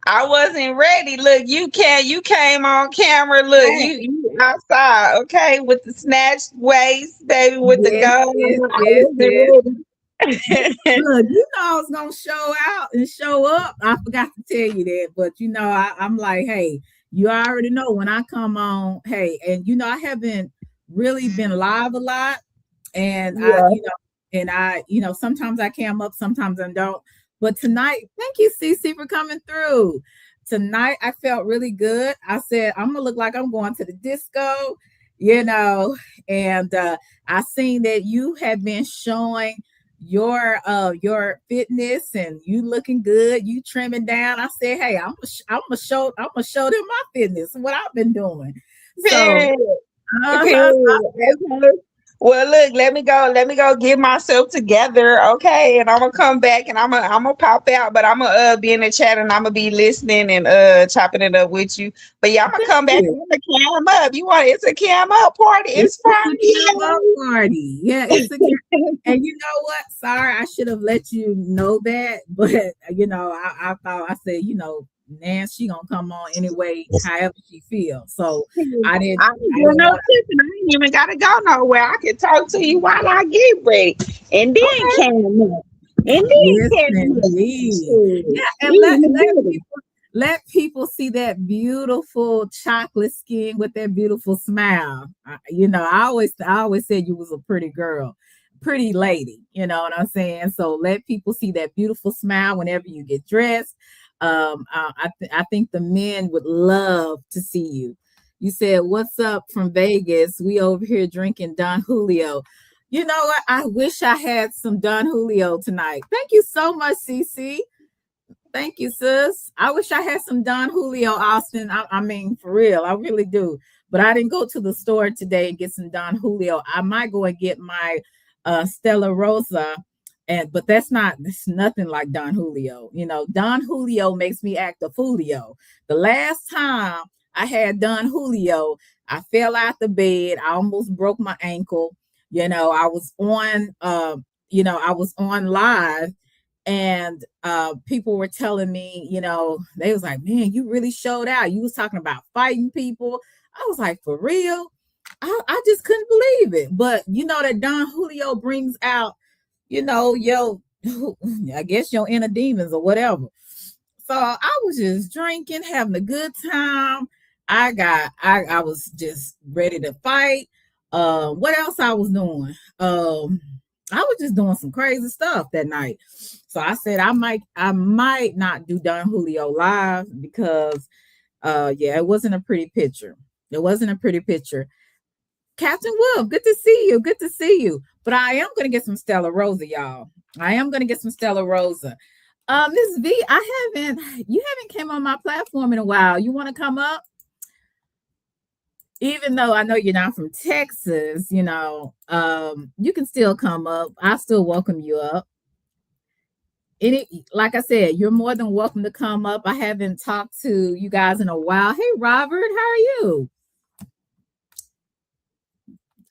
I wasn't ready. Look, you came on camera. Look, Hey, you outside, okay, with the snatched waist, baby, with the yes, gold. yes, I yes, yes. wasn't ready. Look, you know I was gonna show out and show up. I forgot to tell you that, but I'm like, hey, you already know when I come on, hey, and I haven't really been live a lot, and Yeah. sometimes I cam up, sometimes I don't. But tonight, thank you, Cece, for coming through. Tonight, I felt really good. I said I'm gonna look like I'm going to the disco, you know, and I seen that you have been showing your fitness and you looking good, you trimming down. I said, hey, I'm gonna show them my fitness, what I've been doing. So, Period. uh-huh, Period. Okay. Well, look, let me go get myself together, okay? And I'm gonna come back and I'm gonna pop out, but I'm gonna be in the chat and I'm gonna be listening and chopping it up with you. But yeah, I'm gonna thank come back you. and I'm gonna cam up. You want it's a cam up party? It's It's a camp out Friday. party. Yeah, it's a camp. And you know what? Sorry, I should have let you know that, but I thought I said, Nan, she gonna come on anyway, however she feels. So I didn't, I ain't I doing didn't no want tipping. I ain't even gotta go nowhere. I can talk to you while I get ready, and to. then Okay, cam up, and then yes, cam up. indeed. Yeah, Shit, and we let in the let building. people see that beautiful chocolate skin with that beautiful smile. I always said you was a pretty girl, pretty lady. You know what I'm saying? So let people see that beautiful smile whenever you get dressed. I think the men would love to see you. You said, "What's up from Vegas? We over here drinking Don Julio." You know what? I wish I had some Don Julio tonight. Thank you so much, CC. Thank you, sis. I wish I had some Don Julio, Austin. I mean, for real, I really do. But I didn't go to the store today and get some Don Julio. I might go and get my Stella Rosa, but that's nothing like Don Julio. Don Julio makes me act a foolio. The last time I had Don Julio, I fell out the bed. I almost broke my ankle. I was on live, and people were telling me, they was like, man, you really showed out. You was talking about fighting people. I was like, for real? I just couldn't believe it. But that Don Julio brings out, yo, I guess your inner demons or whatever. So I was just drinking, having a good time. I was just ready to fight. What else I was doing? I was just doing some crazy stuff that night. So I said I might not do Don Julio live because yeah, it wasn't a pretty picture. It wasn't a pretty picture. Captain Wolf, good to see you. Good to see you. But I am gonna get some Stella Rosa, y'all. I am gonna get some Stella Rosa. Miss V, you haven't came on my platform in a while. You want to come up? Even though I know you're not from Texas, you can still come up. I still welcome you up. Like I said, you're more than welcome to come up. I haven't talked to you guys in a while. Hey, Robert, how are you?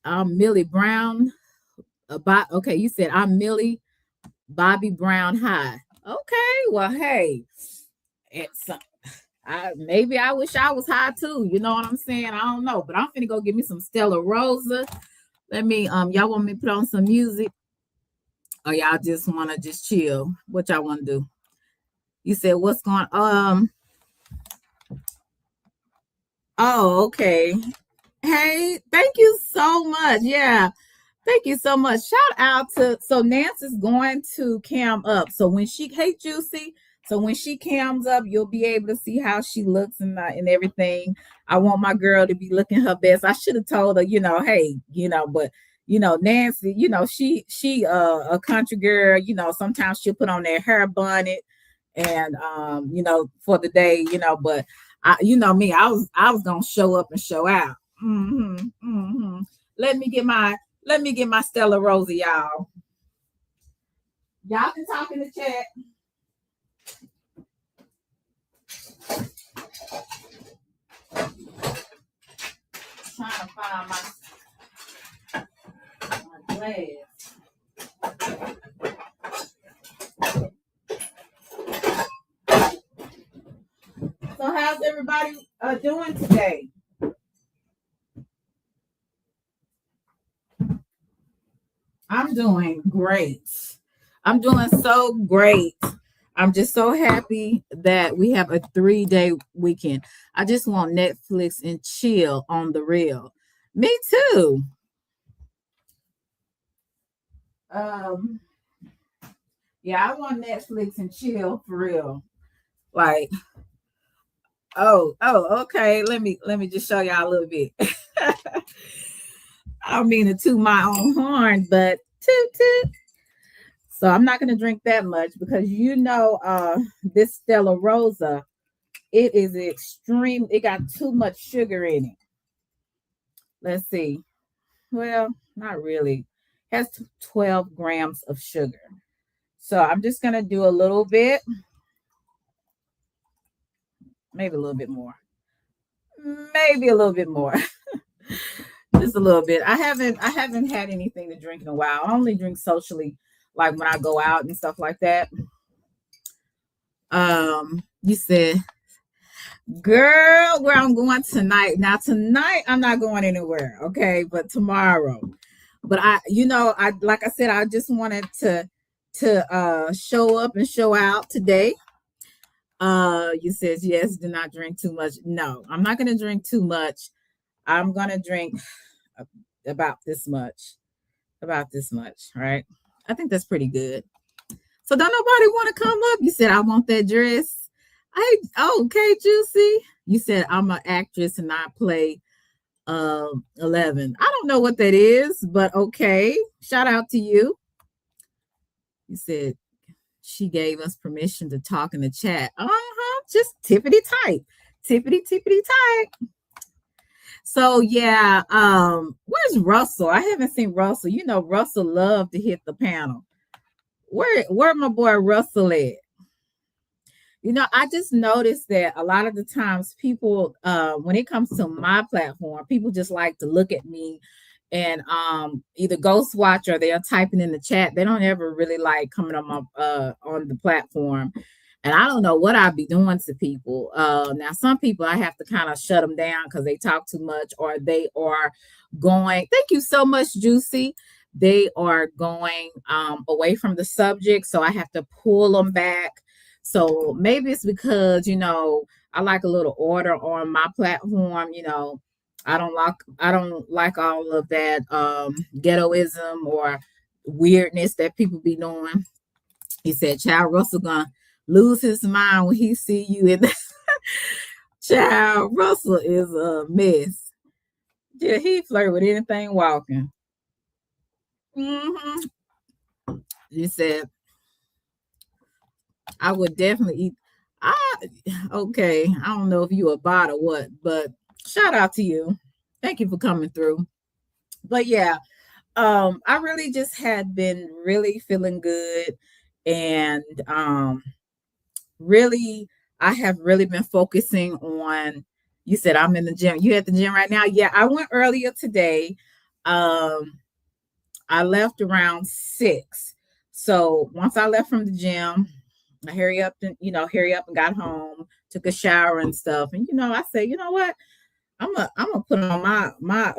I'm Millie Brown. Okay, you said I'm Millie Bobby Brown High. Okay, well, hey, it's maybe I wish I was high too. You know what I'm saying? I don't know, but I'm finna go get me some Stella Rosa. Let me y'all want me to put on some music, or y'all just want to just chill? What y'all want to do? You said what's going Oh, okay. Hey, thank you so much. Yeah. Thank you so much. Shout out to Nancy's going to cam up. So when she hey Juicy, so when she cams up, you'll be able to see how she looks and everything. I want my girl to be looking her best. I should have told her, hey, but Nancy, she a country girl. Sometimes she'll put on that hair bonnet and for the day, but me, I was gonna show up and show out. Let me get my Stella Rosa, y'all. Y'all can talk in the chat. Trying to find my glass. how's everybody doing today? I'm doing great. I'm doing so great. I'm just so happy that we have a 3-day weekend. I just want Netflix and chill on the real. Me too. Um, yeah, I want Netflix and chill for real. Like, okay. Let me just show y'all a little bit. I don't mean to toot my own horn, but toot toot. So I'm not gonna drink that much because this Stella Rosa, it is extreme. It got too much sugar in it. Let's see. Well, not really. It has 12 grams of sugar. So I'm just gonna do a little bit, maybe a little bit more, maybe a little bit more, just a little bit. I haven't had anything to drink in a while. I only drink socially, like when I go out and stuff like that. You said, girl, where I'm going tonight. Now tonight I'm not going anywhere, okay? But tomorrow. But I like I said, I just wanted to show up and show out today. You said yes, do not drink too much. No, I'm not gonna drink too much. I'm gonna drink about this much. About this much, right? I think that's pretty good. So don't nobody want to come up? You said I want that dress. Okay, Juicy. You said I'm an actress and I play 11. I don't know what that is, but okay. Shout out to you. You said she gave us permission to talk in the chat. Just tippity tight. Tippity tippity tight. So yeah, where's Russell? I haven't seen Russell. You know, Russell loved to hit the panel. Where my boy Russell at? You know, I just noticed that a lot of the times people, when it comes to my platform, people just like to look at me and either ghost watch or they're typing in the chat. They don't ever really like coming on my on the platform. And I don't know what I'd be doing to people. Now, some people I have to kind of shut them down because they talk too much or they are going. Thank you so much, Juicy. They are going away from the subject. So I have to pull them back. So maybe it's because, I like a little order on my platform. I don't like all of that ghettoism or weirdness that people be doing. He said, Child Russell gonna lose his mind when he see you in the Child Russell is a mess. Yeah, he flirt with anything walking. He said, I would definitely eat. Okay, I don't know if you a bot or what, but shout out to you. Thank you for coming through. But yeah, I really just had been really feeling good and really I have really been focusing on. You said I'm in the gym. You at the gym right now? Yeah, I went earlier today. I left around 6. So once I left from the gym, I hurry up and got home, took a shower and stuff. And I said, you know what? I'm gonna put on my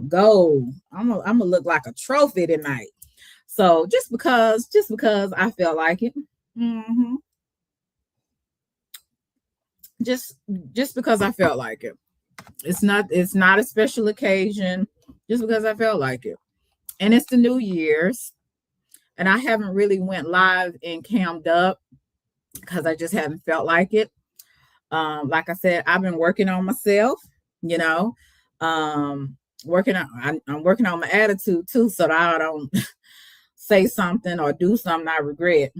gold. I'm gonna look like a trophy tonight. So just because I felt like it. Just because I felt like it. It's not a special occasion, just because I felt like it. And it's the New Year's. And I haven't really went live and cammed up because I just haven't felt like it. Like I said, I've been working on myself, I'm working on my attitude too, so that I don't say something or do something I regret.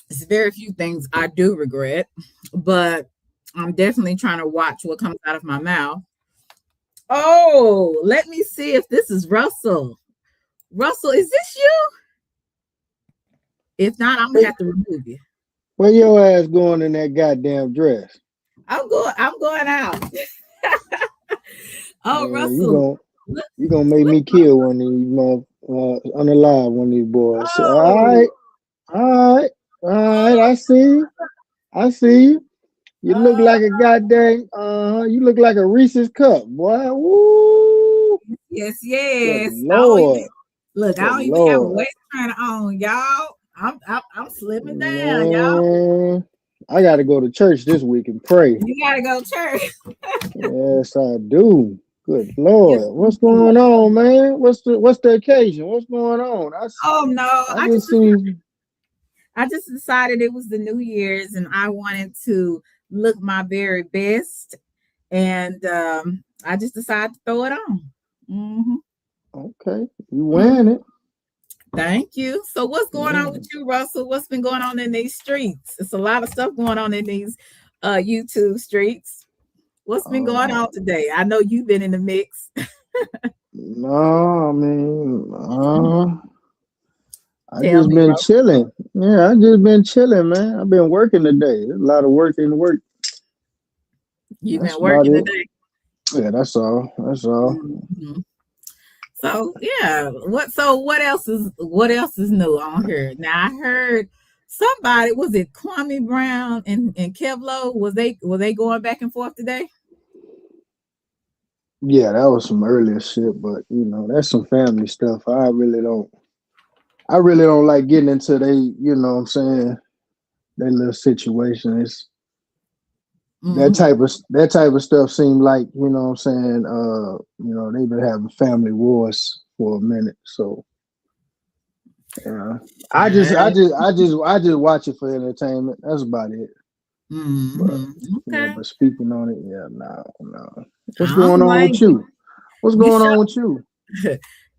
It's very few things I do regret, but I'm definitely trying to watch what comes out of my mouth. Oh, let me see if this is Russell. Russell, is this you? If not, I'm gonna have to remove you. Where your ass going in that goddamn dress? I'm going out. Oh, Man, Russell. You gonna make me kill one of these on the live one of these boys. Oh. All right. I see. I see you. You look Oh, like a goddamn you look like a Reese's cup, boy. Woo! yes, Good yes. Lord. Look, I Good don't even have a Lord. waist trainer on, y'all. I'm slimming down, y'all. Man. I gotta go to church this week and pray. You gotta go to church. Yes, I do. Good Yes, Lord. you What's do. going on, man? What's the occasion? What's going on? Oh no, I just see I just decided it was the New Year's and I wanted to look my very best, and I just decided to throw it on. Hmm. okay, you Hmm. wearing it. Thank you. So, what's going on with Man. you, Russell? What's been going on in these streets? It's a lot of stuff going on in these YouTube streets. What's been going Uh on today? I know you've been in the mix. no, I mean I Tell just me, been Russell. chilling. Yeah, I just been chilling, man. I've been working today. There's a lot of work in work. You've That's been about working it. today. Yeah, that's all. That's all. Mhm. So yeah, what else is new on here? Now I heard somebody, was it Kwame Brown and Kevlo? Was they going back and forth today? Yeah, that was some earlier shit, but that's some family stuff. I really don't like getting into what I'm saying, that little situation. It's Hmm. that type of stuff seemed like, what I'm saying, they've been having family wars for a minute. So yeah. I just watch it for entertainment. That's about it. But yeah, Okay. but speaking on it, yeah, no, no. What's I going don't on with blame you. you? What's You going should. on with you?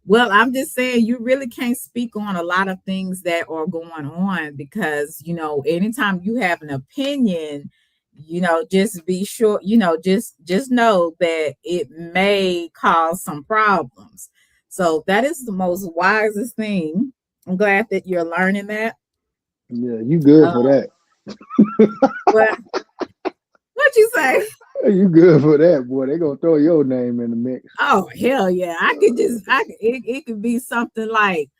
Well, I'm just saying you really can't speak on a lot of things that are going on because, anytime you have an opinion, just be sure, just know that it may cause some problems. So that is the most wisest thing. I'm glad that you're learning that. Yeah, you good Uh, for that. what what you say? You good for that, boy. They gonna throw your name in the mix. Oh hell yeah! It could be something like,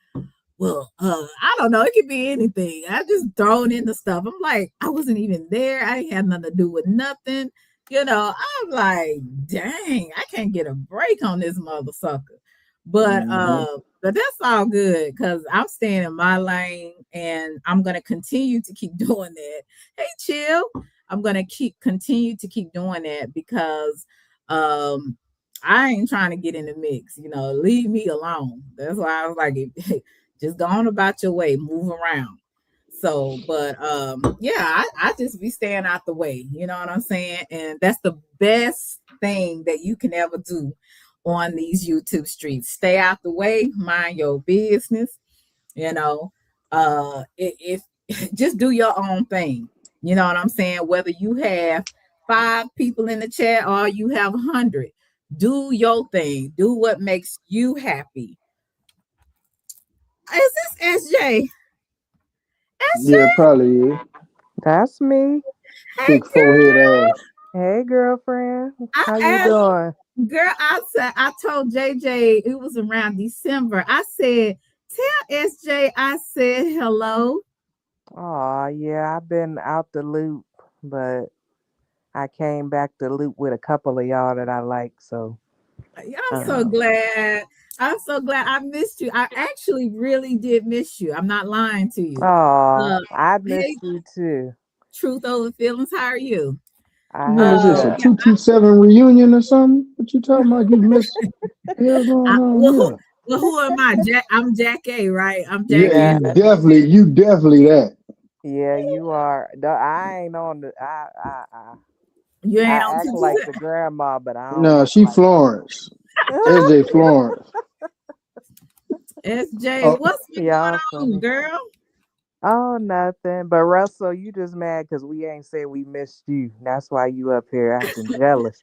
well, I don't know. It could be anything. I just thrown into stuff. I'm like, I wasn't even there. I ain't had nothing to do with nothing. I'm like, dang, I can't get a break on this mother sucker. But Hmm. that's all good because I'm staying in my lane and I'm gonna continue to keep doing that. Hey, chill. I'm gonna continue to keep doing that because um I ain't trying to get in the mix. Leave me alone. That's why I was like, just go on about your way, move around. So, but yeah, I just be staying out the way. You know what I'm saying? And that's the best thing that you can ever do on these YouTube streets. Stay out the way, mind your business. You know, if just do your own thing. You know what I'm saying? Whether you have 5 people in the chat or you have 100, do your thing. Do what makes you happy. Is this SJ? Yeah, SJ? probably is. That's me. Hey Big forehead girl. ass. Hey, girlfriend. I How you asked doing? girl, I told JJ it was around December. I said, tell SJ I said hello. Oh, yeah, I've been out the loop, but I came back to loop with a couple of y'all that I like. So, I'm so um, glad. I'm so glad I missed you. I actually really did miss you. I'm not lying to you. oh, Uh, I hey, missed you too. truth over feelings. How are you? I When is had this? A to. Yeah. 227 reunion or something? What you talking about? You miss the hell going on Well, who, here? well, who am I? I'm Jack A, right? I'm Yeah, Jack A. Yeah, you definitely that. yeah, you are. I ain't on the. You ain't on I act like 227. the grandma, but I don't No, act she like Florence. her. SJ Florence. SJ, Oh, what's been going Y'all on, funny. girl? Oh, nothing. But Russell, you just mad because we ain't said we missed you. That's why you up here acting jealous.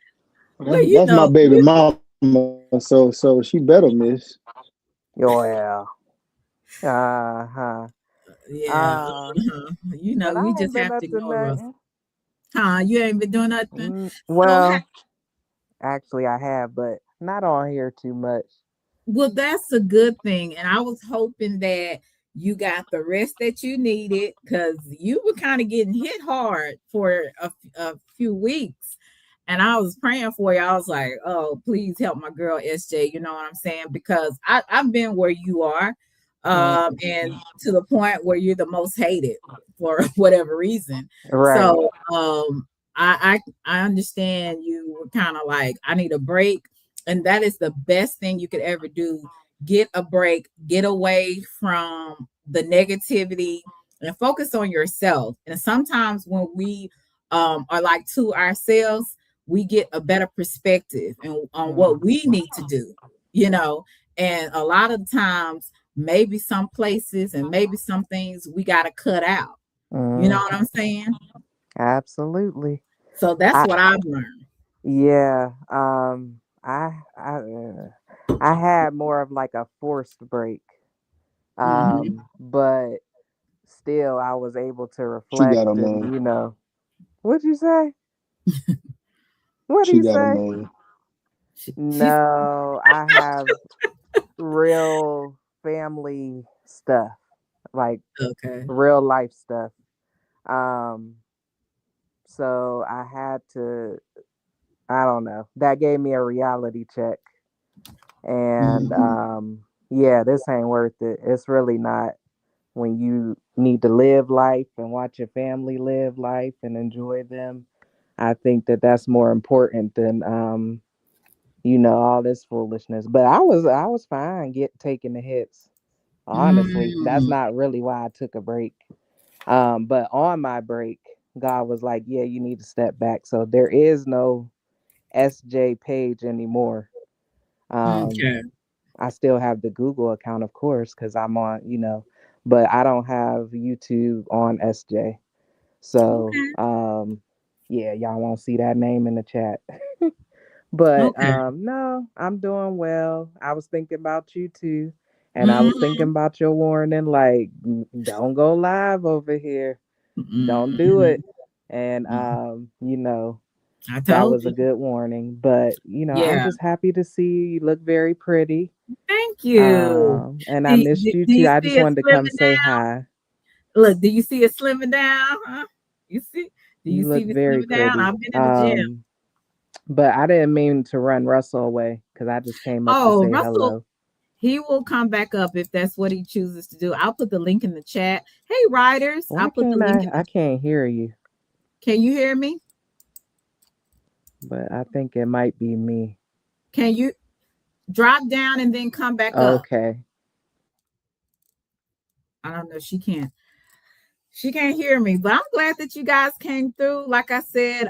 Well, that's my baby mama, so she better miss. Well, uh-huh. yeah, Uh, but we I ain't just been have to up to ignore Russ. nothing. Huh? You ain't been doing nothing. So, Well, actually, I have, but not on here too much. well, that's a good thing. And I was hoping that You got the rest that you needed because you were kind of getting hit hard for a few weeks. And I was praying for you. I was like, oh, please help my girl SJ. You know what I'm saying? Because I've been where you are, Mm, and to the point where you're the most hated for whatever reason. right. So I understand you were kind of like, I need a break. And that is the best thing you could ever do. Get a break, get away from the negativity and focus on yourself. And sometimes when we are like to ourselves, we get a better perspective and on what Mm, we need to do, you know. And a lot of times, maybe some places and maybe some things we got to cut out. You know mm, what I'm saying? absolutely. So that's I what I've learned. Yeah. I had more of like a forced break. Hmm. But still I was able to She got reflect a and man. what'd you say? What do She you got a say? man. She's No, I have real family stuff, like okay. real life stuff. Um, so I had to, I don't know, that gave me a reality check. And Hmm. yeah, this ain't worth it. It's really not when you need to live life and watch your family live life and enjoy them. I think that that's more important than all this foolishness. But I was fine taking the hits. Honestly, that's Mm. not really why I took a break. But on my break, God was like, "Yeah, you need to step back." So there is no SJ page anymore. Um, Okay. I still have the Google account, of course, because I'm on, but I don't have YouTube on SJ. So, Okay. yeah, y'all won't see that name in the chat. But Okay. no, I'm doing well. I was thinking about you too. And I was Hmm. thinking about your warning, like, don't go live over here. Don't do Hmm. it. And I that told was a you. good warning. But I'm Yeah. just happy to see you. You look very pretty. Thank you. And I Do, missed you do too. you I see just it wanted to come slimming say down? hi. Look, do you see it slimming down? Huh? You see? Do you You look see me very slimming down? pretty. I've been in the gym. But I didn't mean to run Russell away because I just came up to Oh, say Russell, hello. he will come back up if that's what he chooses to do. I'll put the link in the chat. Hey, riders, Why I'll put the can't link I? in I the. can't hear you, Can you hear me? but I think it might be me. Can you drop down and then come back up? Okay. I don't know. She can't hear me, but I'm glad that you guys came through. Like I said,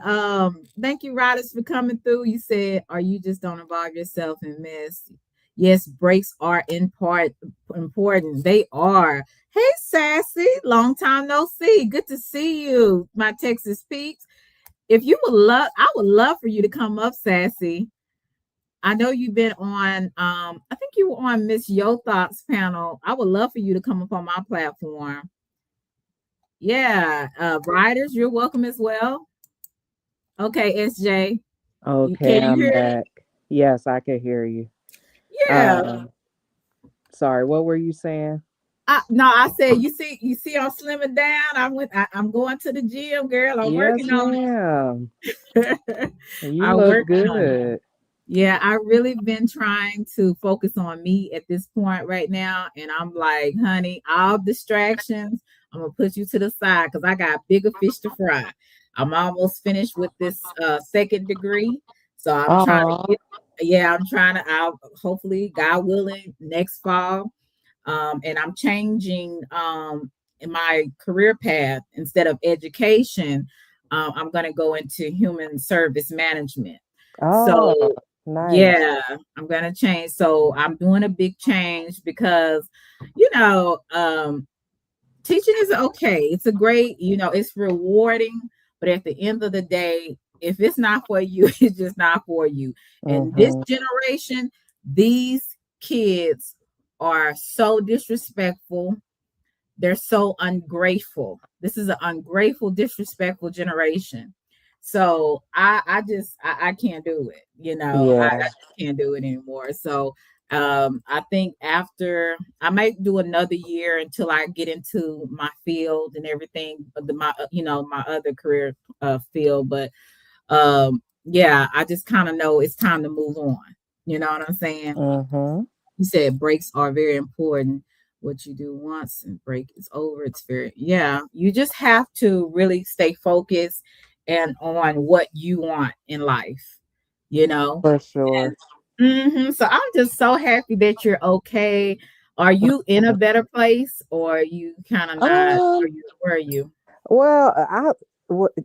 thank you, riders, for coming through. You said, "Are you just don't involve yourself in mess?" Yes, breaks are in part important. They are. Hey, Sassy, long time no see. Good to see you, my Texas peeps. If you would love, I would love for you to come up, Sassy. I know you've been on. I think you were on Miss Yo Thoughts panel. I would love for you to come up on my platform. Yeah, riders, you're welcome as well. Okay, SJ, Okay, can you I'm hear me? back. Yes, I can hear you. Yeah. Um, Sorry, what were you saying? No, I said you see I'm slimming down. I'm going to the gym, girl. I'm Yes, working on ma'am. it. You I'm look working on it. good. Yeah, I really been trying to focus on me at this point right now. And I'm like, honey, all distractions, I'm gonna put you to the side because I got bigger fish to fry. I'm almost finished with this second degree. So I'm trying to Oh, get, yeah, I'm trying to I'll hopefully, God willing, next fall. And I'm changing in my career path instead of education. I'm gonna go into human service management. oh, So nice. yeah, I'm gonna change. So I'm doing a big change because, you know, teaching is okay. It's a great, it's rewarding, but at the end of the day, if it's not for you, it's just not for you. And this Mm-hmm. generation, these kids are so disrespectful. They're so ungrateful. This is an ungrateful, disrespectful generation. So I can't do it. I Yeah. just can't do it anymore. So I think after I might do another year until I get into my field and everything, my my other career field. But yeah, I just kind of know it's time to move on. You know what I'm saying? Mhm. You said breaks are very important. What you do once and break is over. It's very, yeah. You just have to really stay focused and on what you want in life, you know. For sure. So I'm just so happy that you're okay. Are you in a better place, or are you kind of not? Or Um. you were you? Well,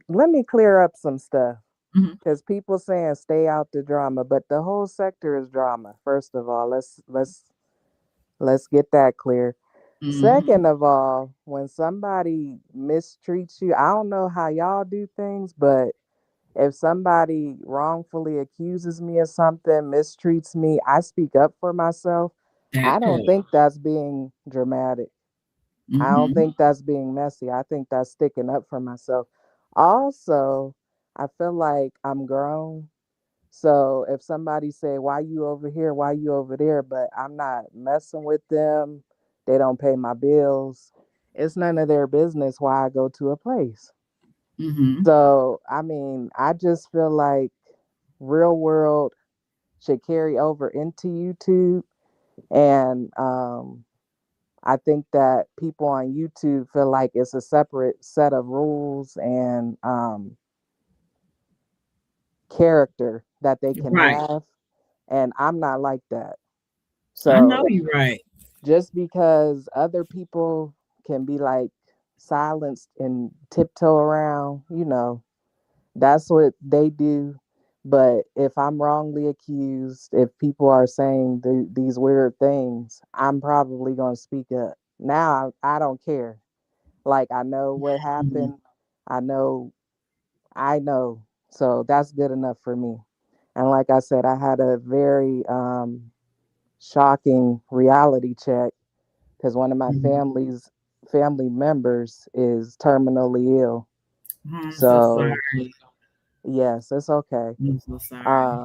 let me clear up some stuff Hmm. because people saying stay out the drama, but the whole sector is drama. First of all, let's get that clear. Hmm. Second of all, when somebody mistreats you, I don't know how y'all do things, but if somebody wrongfully accuses me of something, mistreats me, I speak up for myself. That I don't part. think that's being dramatic. I don't Hmm. think that's being messy. I think that's sticking up for myself. Also, I feel like I'm grown. So if somebody say, "Why you over here? Why you over there?" but I'm not messing with them, they don't pay my bills. It's none of their business why I go to a place. Hmm. So, I mean, I just feel like real world should carry over into YouTube. And I think that people on YouTube feel like it's a separate set of rules and character that they can Right. have. And I'm not like that. I know So you're right. just because other people can be like silenced and tiptoe around, that's what they do. But if I'm wrongly accused, if people are saying these weird things, I'm probably going to speak up. Now I don't care. Like I know what Mhm. happened. I know, I know. So that's good enough for me. And like I said, I had a very shocking reality check because one of my Mhm. family members is terminally ill. I'm so So sorry. yes, it's okay. I'm so sorry.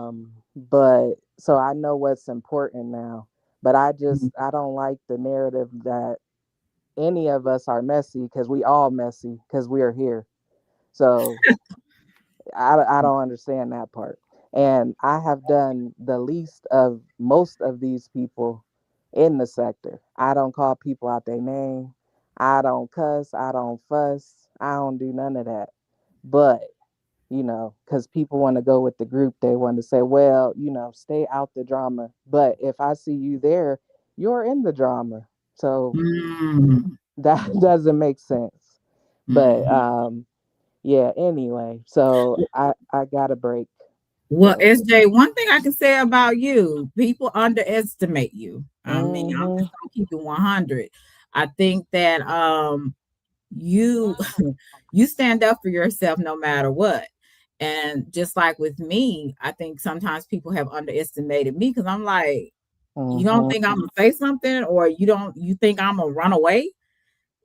But so I know what's important now. But Mhm. I don't like the narrative that any of us are messy because we all messy because we are here. So I don't understand that part. And I have done the least of most of these people in the sector. I don't call people out their name. I don't cuss. I don't fuss. I don't do none of that. But, because people want to go with the group, they want to say, well, stay out the drama. But if I see you there, you're in the drama. So Mm. that doesn't make sense. But Mhm. yeah, anyway, so I got a break. Well, So SJ, one thing I can say about you, people underestimate you. I mean, I'm mhm, just gonna keep it 100. I think that you you stand up for yourself no matter what. And just like with me, I think sometimes people have underestimated me because I'm like, you don't think mhm, I'm gonna say something, or you think I'm gonna run away?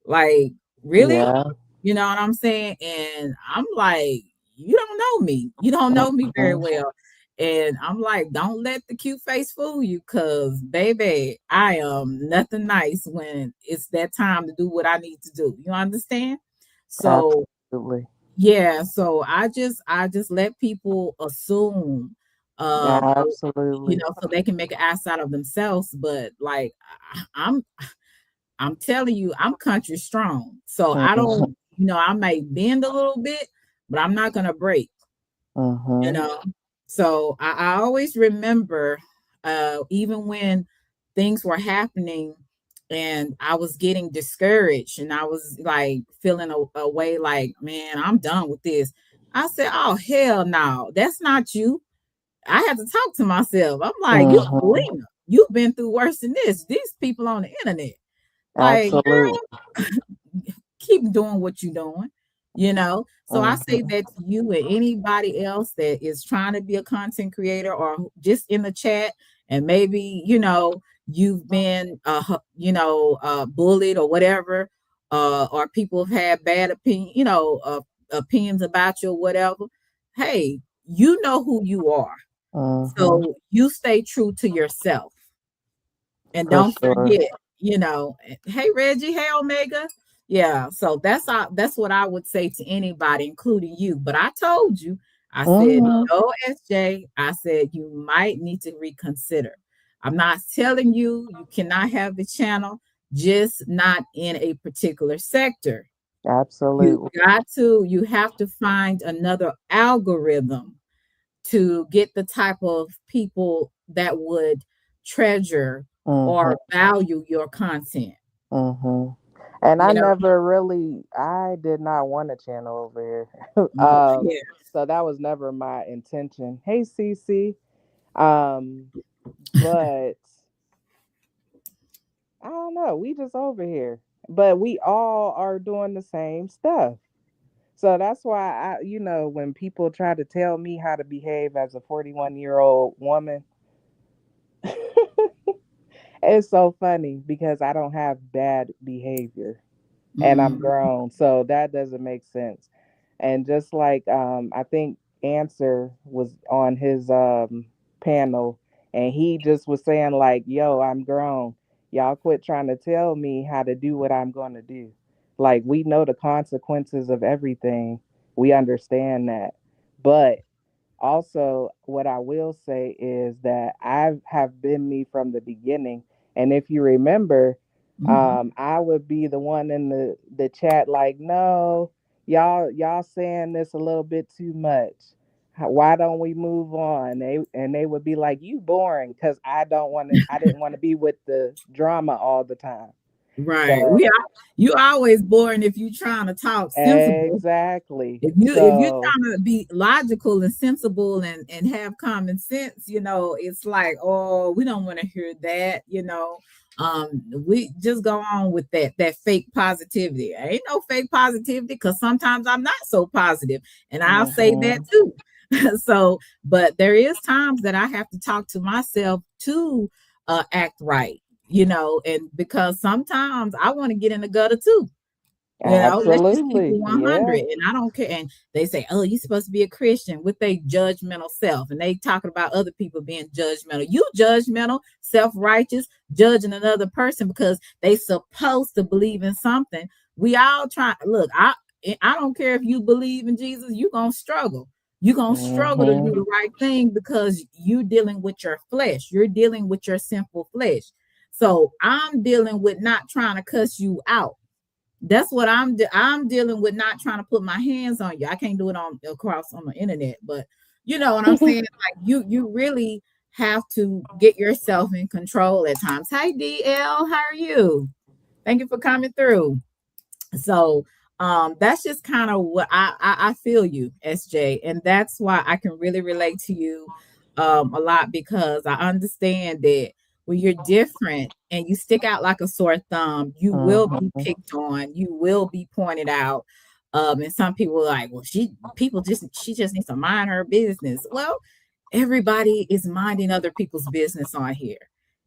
Like, really? yeah, You know what I'm saying? And I'm like, you don't know me. You don't know me very mhm, well. And I'm like, don't let the cute face fool you, because baby, I am nothing nice when it's that time to do what I need to do. You understand? So absolutely, yeah, so I just let people assume, or, absolutely, so they can make an ass out of themselves. But like, I'm telling you, I'm country strong. So I don't, mhm, I may bend a little bit, but I'm not gonna break, you mhm, know. So I always remember, even when things were happening and I was getting discouraged and I was like feeling a way like, man, I'm done with this. I said, oh hell no, that's not you. I had to talk to myself. I'm like, you mhm, Selena, you've been through worse than this. These people on the internet. Like, absolutely, keep doing what you're doing, you know. So I say mhm, that to you and anybody else that is trying to be a content creator, or just in the chat, and maybe you've been bullied or whatever, or people have had bad opinion, opinions about you or whatever. Hey, you know who you are, mhm, so you stay true to yourself. And For don't sure. forget, hey Reggie, hey Omega. Yeah, so that's what I would say to anybody, including you. But I told you, I said, Hmm. no, SJ, I said you might need to reconsider. I'm not telling you cannot have the channel, just not in a particular sector. Absolutely. You have to find another algorithm to get the type of people that would treasure Hmm. or value your content. Hmm. And I You know, never really, I did not want a channel over here. yeah, So that was never my intention. Hey, Cece. Um, but I don't know. We just over here, but we all are doing the same stuff. So that's why when people try to tell me how to behave as a 41-year-old woman, it's so funny because I don't have bad behavior and I'm mm, grown. So that doesn't make sense. And just like I think Answer was on his panel and he just was saying like, "Yo, I'm grown. Y'all quit trying to tell me how to do what I'm going to do." Like we know the consequences of everything. We understand that. But also, what I will say is that I have been me from the beginning. And if you remember, mhm. I would be the one in the chat like, no, y'all saying this a little bit too much. Why don't we move on? They would be like, you boring, because I didn't want to be with the drama all the time. Right. So You always boring if you trying to talk sensible. exactly. If you're So trying to be logical and sensible and have common sense, it's like, oh, we don't want to hear that. We just go on with that fake positivity. Ain't no fake positivity because sometimes I'm not so positive, and I'll say that mhm, too. So, but there is times that I have to talk to myself to act right, and because sometimes I want to get in the gutter too. Let's just keep it absolutely. Yeah. 100. And I don't care. And they say, oh, you're supposed to be a Christian with a judgmental self. And they talking about other people being judgmental. You judgmental, self-righteous, judging another person because they supposed to believe in something. We all try. Look, I don't care if you believe in Jesus, you're going to struggle. You're going to struggle to do Hmm. the right thing because you're dealing with your flesh. You're dealing with your sinful flesh. So I'm dealing with not trying to cuss you out. That's what I'm dealing with, not trying to put my hands on you. I can't do it on across on the internet, but you know what I'm saying? Like you really have to get yourself in control at times. Hey DL, how are you? Thank you for coming through. So that's just kind of what I feel you, SJ, and that's why I can really relate to you a lot, because I understand that when you're different and you stick out like a sore thumb, you will be Hmm. picked on, you will be pointed out. And some people are like, well, she just needs to mind her business. Well, everybody is minding other people's business on here.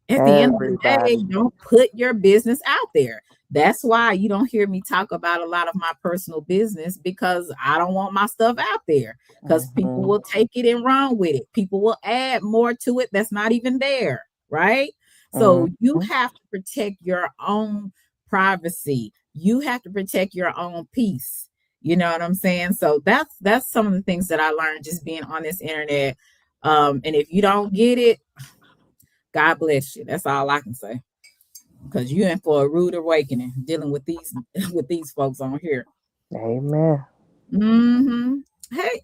At the end of the day, Everybody. don't put your business out there. That's why you don't hear me talk about a lot of my personal business, because I don't want my stuff out there, because people Hmm. will take it and run with it. People will add more to it that's not even there, right? So you Hmm. have to protect your own privacy. You have to protect your own peace. You know what I'm saying? So that's some of the things that I learned just being on this internet. And if you don't get it, God bless you. That's all I can say, because you're in for a rude awakening dealing with these with these folks on here. Amen. Mm-hmm.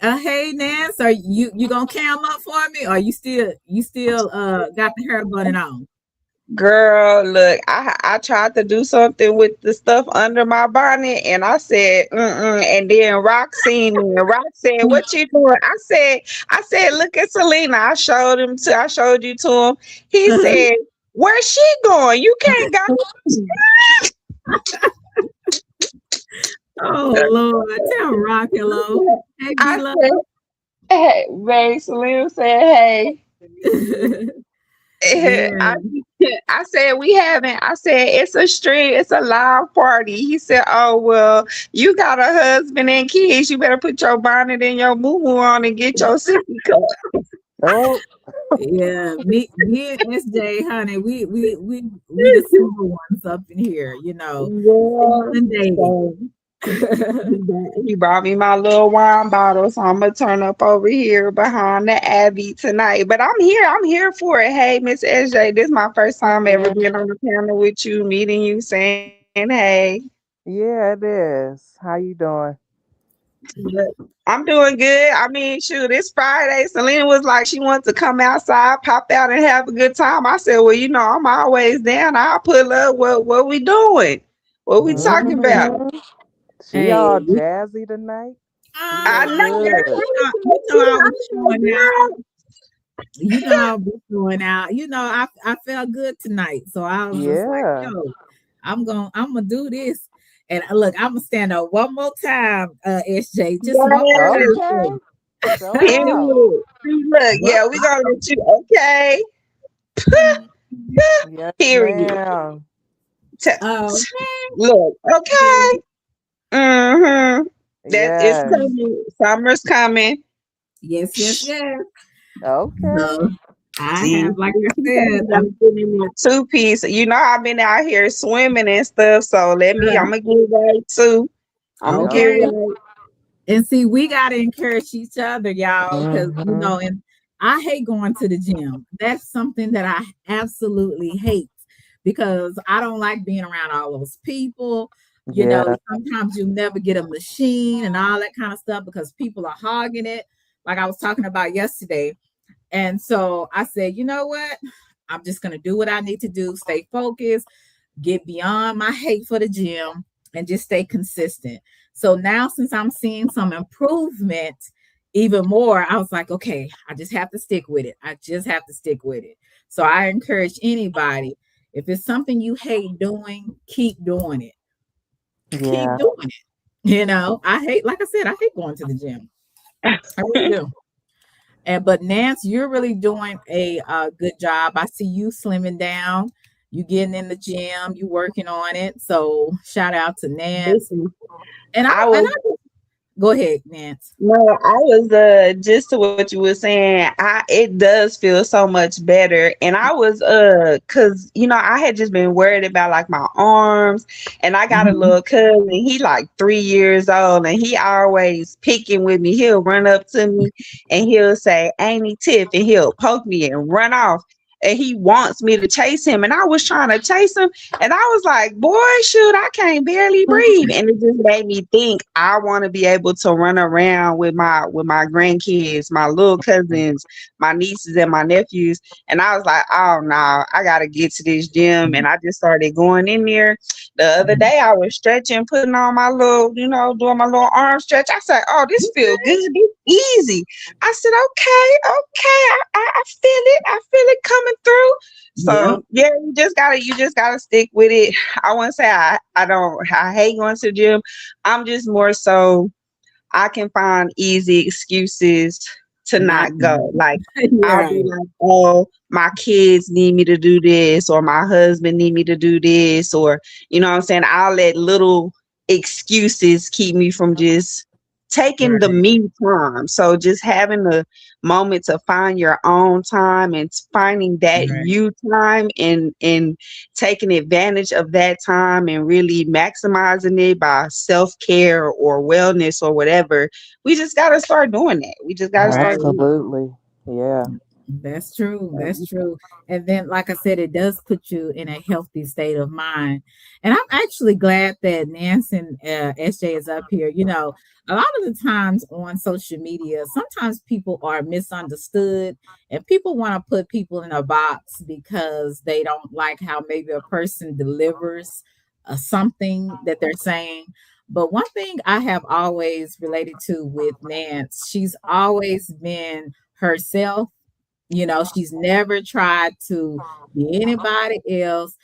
Hey, Nance, are you gonna cam up for me, or you still got the hair bunning on? Girl, look, I tried to do something with the stuff under my bonnet, and I said, mm-mm. And then Rock seen me, and Rock said, "What you doing?" I said, "Look at Selena." I showed you to him. He said, "Where's she going? You can't Oh go." Lord, tell Rock hello. Hey, B I Love. said, "Hey, babe." Selena said, "Hey." Yeah. I I said I said it's a loud party. He said, "Oh well, you got a husband and kids. You better put your bonnet and your moo on and get your sippy cup." Oh, Yeah, me and SJ, honey, we the single ones up in here, single Yeah. and dating. So he brought me my little wine bottle, so I'm gonna turn up over here behind the Abbey tonight. But I'm here. I'm here for it. Hey, Miss SJ, this is my first time ever being on the panel with you, meeting you, saying hey. yeah, it is. How you doing? But I'm doing good. I mean, shoot, it's Friday. Selena was like, she wants to come outside, pop out, and have a good time. I said, well, I'm always down. I'll pull up. What we doing? What we talking about? Hmm. She Hey, all jazzy tonight. She I look know, good. I was showing out. girl. I'll be showing out. I felt good tonight, so I was just like, Yeah. yo, I'm gonna do this. And look, I'm gonna stand up one more time, SJ, just one more Yes. time for Okay. you. Show out. Period. See, look, One yeah, we gonna let you. Okay. Yes, Period. ma'am. T- Oh, Look, okay. Mm-hmm. That is Yes. coming. Summer's coming. yes, yes, yes. Okay. So I See, have, like I said, I'm getting in my two piece. I've been out here swimming and stuff. So I'm uh, gonna get right too. I'm gonna get okay. Okay. right. And see, we got to encourage each other, y'all, because, Hmm. and I hate going to the gym. That's something that I absolutely hate because I don't like being around all those people. Yeah. Sometimes you never get a machine and all that kind of stuff because people are hogging it, like I was talking about yesterday. And so I said, you know what? I'm just going to do what I need to do, stay focused, get beyond my hate for the gym, and just stay consistent. So now, since I'm seeing some improvement even more, I was like, okay, I just have to stick with it. I just have to stick with it. So I encourage anybody, if it's something you hate doing, keep doing it. Keep Yeah. doing it. I hate, like I said, I hate going to the gym. I really do. But Nance, you're really doing a good job. I see you slimming down. You getting in the gym. You working on it. So shout out to Nance. Listen, And I I and was I go ahead, Nance. No, I was just to what you were saying. It does feel so much better, and I was cause I had just been worried about like my arms, and I got a Mhm. little cousin. He like 3 years old, and he always picking with me. He'll run up to me, and he'll say, "Amy Tiff," and he'll poke me and run off. And he wants me to chase him, and I was trying to chase him, and I was like, boy, shoot, I can't barely breathe. And it just made me think I want to be able to run around with my grandkids, my little cousins, my nieces and my nephews. And I was like, oh no, I gotta get to this gym. And I just started going in there. The other day I was stretching, putting on my little, doing my little arm stretch. I said, oh, this feel good. This easy. I said, okay, okay, I feel it. I feel it coming through. Yep. So yeah, you just gotta stick with it. I won't say I hate going to the gym. I'm just more so I can find easy excuses to Not not go. Like You're I'll be right. like, oh, my kids need me to do this, or my husband need me to do this, or what I'm saying. I'll let little excuses keep me from just taking the Right. me time. So just having the moment to find your own time and finding that Right. you time and taking advantage of that time and really maximizing it by self-care or wellness or whatever. We just got to start doing that. We just got to start Right. doing Absolutely. Yeah. That's true. That's it. true. And then, like I said, it does put you in a healthy state of mind. And I'm actually glad that Nance and SJ is up here. A lot of the times on social media, sometimes people are misunderstood and people want to put people in a box because they don't like how maybe a person delivers something that they're saying. But one thing I have always related to with Nance, she's always been herself. She's never tried to be anybody else.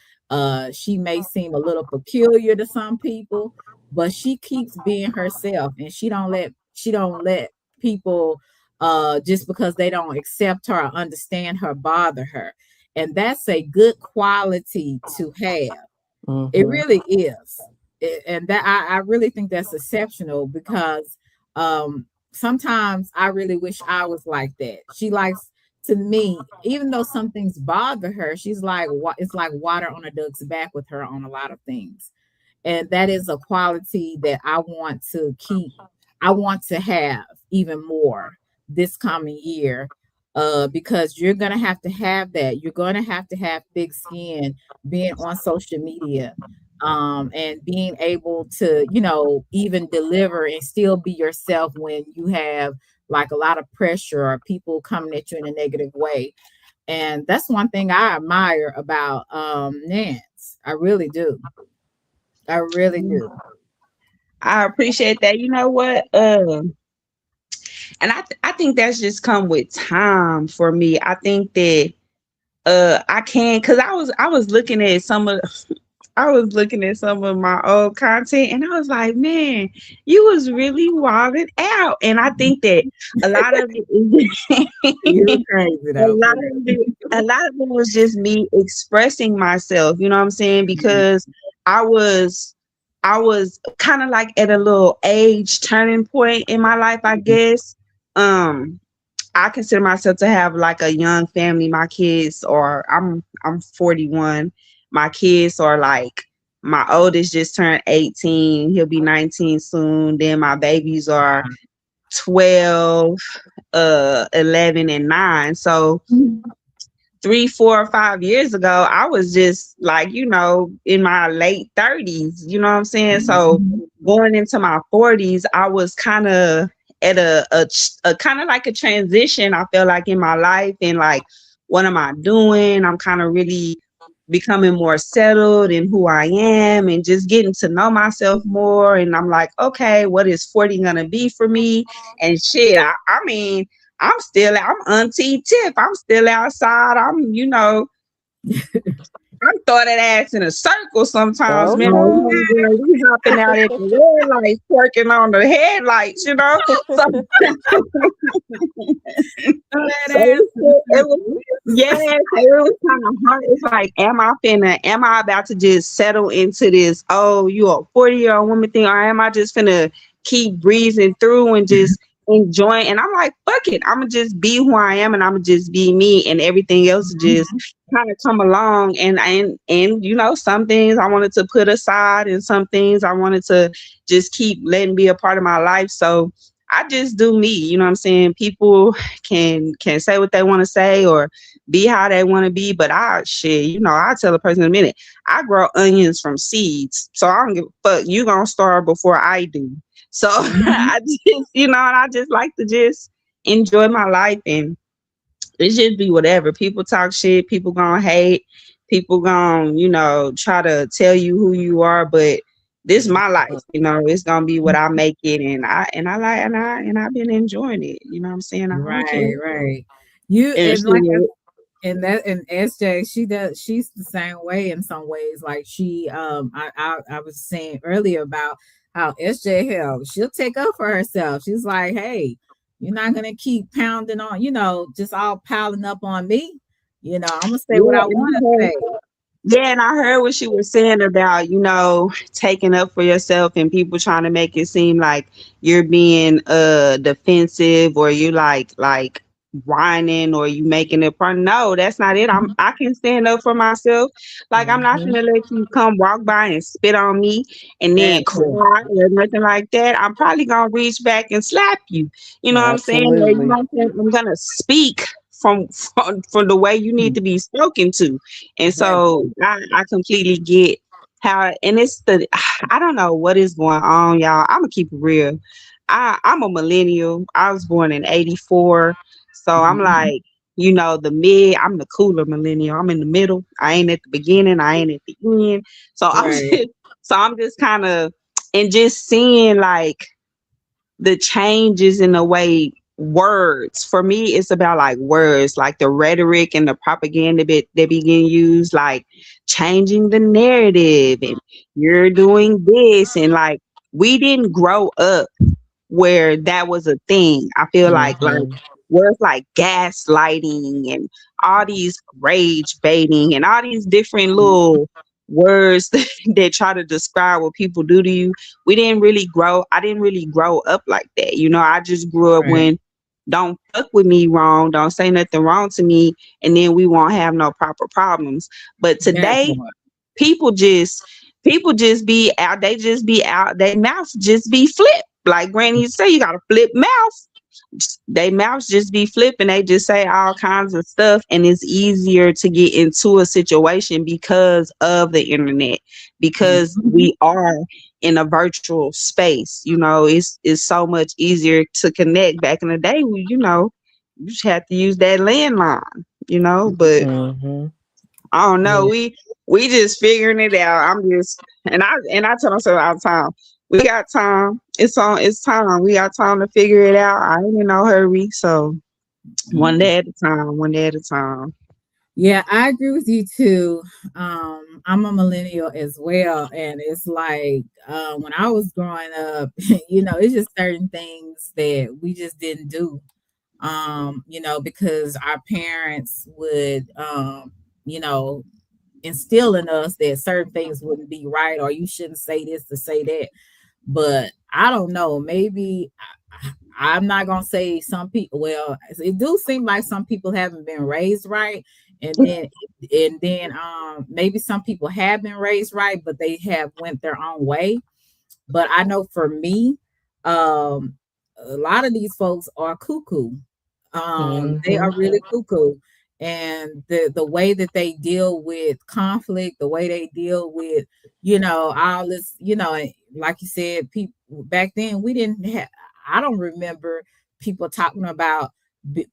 She may seem a little peculiar to some people, but she keeps being herself, and she don't let people just because they don't accept her or understand her bother her. And that's a good quality to have. It Hmm. really is. And that I really think that's exceptional because sometimes I really wish I was like that. to me, even though some things bother her, she's like, it's like water on a duck's back with her on a lot of things. And that is a quality that I want to keep. I want to have even more this coming year, because you're going to have that. You're going to have thick skin being on social media, and being able to, even deliver and still be yourself when you have like a lot of pressure or people coming at you in a negative way. And that's one thing I admire about Nance. I really do. I really do. I appreciate that. You know what? And I think that's just come with time for me. I think that I can, because I was looking at some of I was looking at some of my old content, and I was like, man, you was really wilding out. And I think that a lot of it You're is crazy a though, for lot real. of it a lot of it was just me expressing myself, you know what I'm saying? Mhm. Because I was I was kind of like at a little age turning point in my life, I guess. Um I consider myself to have like a young family. My kids are I'm 41. My kids are like, my oldest just turned 18. He'll be 19 soon. Then my babies are 12, 11 and 9. So Mhm. 3, 4, 5 years ago, I was just like, in my late 30s, you know what I'm saying? So Mhm. going into my 40s, I was kind of at a kind of like a transition, I feel like, in my life. And like, what am I doing? I'm kind of really becoming more settled in who I am and just getting to know myself more. And I'm like, okay, what is 40 gonna be for me? And shit, I mean, I'm Auntie Tiff. I'm still outside. I'm throwing that ass in a circle sometimes, man. Okay. We hopping out at the red lights, twerking on the headlights. So, Throw that so ass in the it was, yeah, so it was kind of hard. It's like, am I about to just settle into this, oh, you a 40-year-old woman thing, or am I just finna keep breezing through and just enjoying? And I'm like, fuck it. I'm gonna just be who I am, and I'm gonna just be me, and everything else just circle. kind of come along. And some things I wanted to put aside, and some things I wanted to just keep letting be a part of my life. So I just do me, you know what I'm saying? People can say what they want to say or be how they want to be, but I tell a person in a minute, I grow onions from seeds. So I don't give a fuck. You gonna starve before I do. So Mhm. I just, and I just like to just enjoy my life, and it just be whatever. People talk shit, people gonna hate, people gonna, try to tell you who you are, but this is my life, it's gonna be what I make it, and I like, and I've been enjoying it, you know what I'm saying? I don't care. Right, right. You And and like shit, and SJ, she's the same way in some ways. Like I was saying earlier about how SJ, hell, she'll take up for herself. She's like, hey, you're not gonna keep pounding on, just all piling up on me. I'm gonna say what yeah, I and want to I heard, say. yeah, and I heard what she was saying about, taking up for yourself, and people trying to make it seem like you're being defensive, or you like whining, or you making it part. No, that's not it. I can stand up for myself. Like, I'm not Mhm. gonna let you come walk by and spit on me and That then cry too. or nothing like that. I'm probably gonna reach back and slap you. You know what I'm saying? Or, you know Absolutely. what I'm saying? I'm gonna speak from the way you need to be spoken to. And That so I completely get how, and I don't know what is going on, y'all. I'm gonna keep it real. I'm a millennial. I was born in '84. So I'm Mhm. like, I'm the cooler millennial. I'm in the middle. I ain't at the beginning. I ain't at the end. So I'm Right. just, kind of, and just seeing like the changes in the way words, for me, it's about like words, like the rhetoric and the propaganda bit that begin used, like changing the narrative, and you're doing this, and like, we didn't grow up where that was a thing. I feel like Mhm. where it's like gaslighting and all these rage baiting and all these different little words that try to describe what people do to you. I didn't really grow up like that. I just grew up Right. when Don't fuck with me wrong. Don't say nothing wrong to me, and then we won't have no proper problems. But That today, part. people just people just be out. They just be out. Their mouths just be flipped. Like Granny used to say, you got a flip mouth. They mouths just be flipping. They just say all kinds of stuff, and it's easier to get into a situation because of the internet. Because Mhm. we are in a virtual space, it's so much easier to connect. Back in the day, you just had to use that landline, but Mm-hmm. I don't know. Yeah. We just figuring it out. And I tell myself all the time, we got time. It's time. We got time to figure it out. I ain't in no hurry. So one Mm. day at a time, one day at a time. Yeah, I agree with you too. I'm a millennial as well, and it's like when I was growing up, it's just certain things that we just didn't do. Because our parents would, you know, instill in us that certain things wouldn't be right, or you shouldn't say this to say that. But I don't know. Maybe I'm not gonna say some people. Well, it do seem like some people haven't been raised right, and then maybe some people have been raised right, but they have went their own way. But I know for me, um, a lot of these folks are cuckoo. They Mm-hmm. are really cuckoo. And the way that they deal with conflict, the way they deal with, all this, like you said, people back then we didn't have. I don't remember people talking about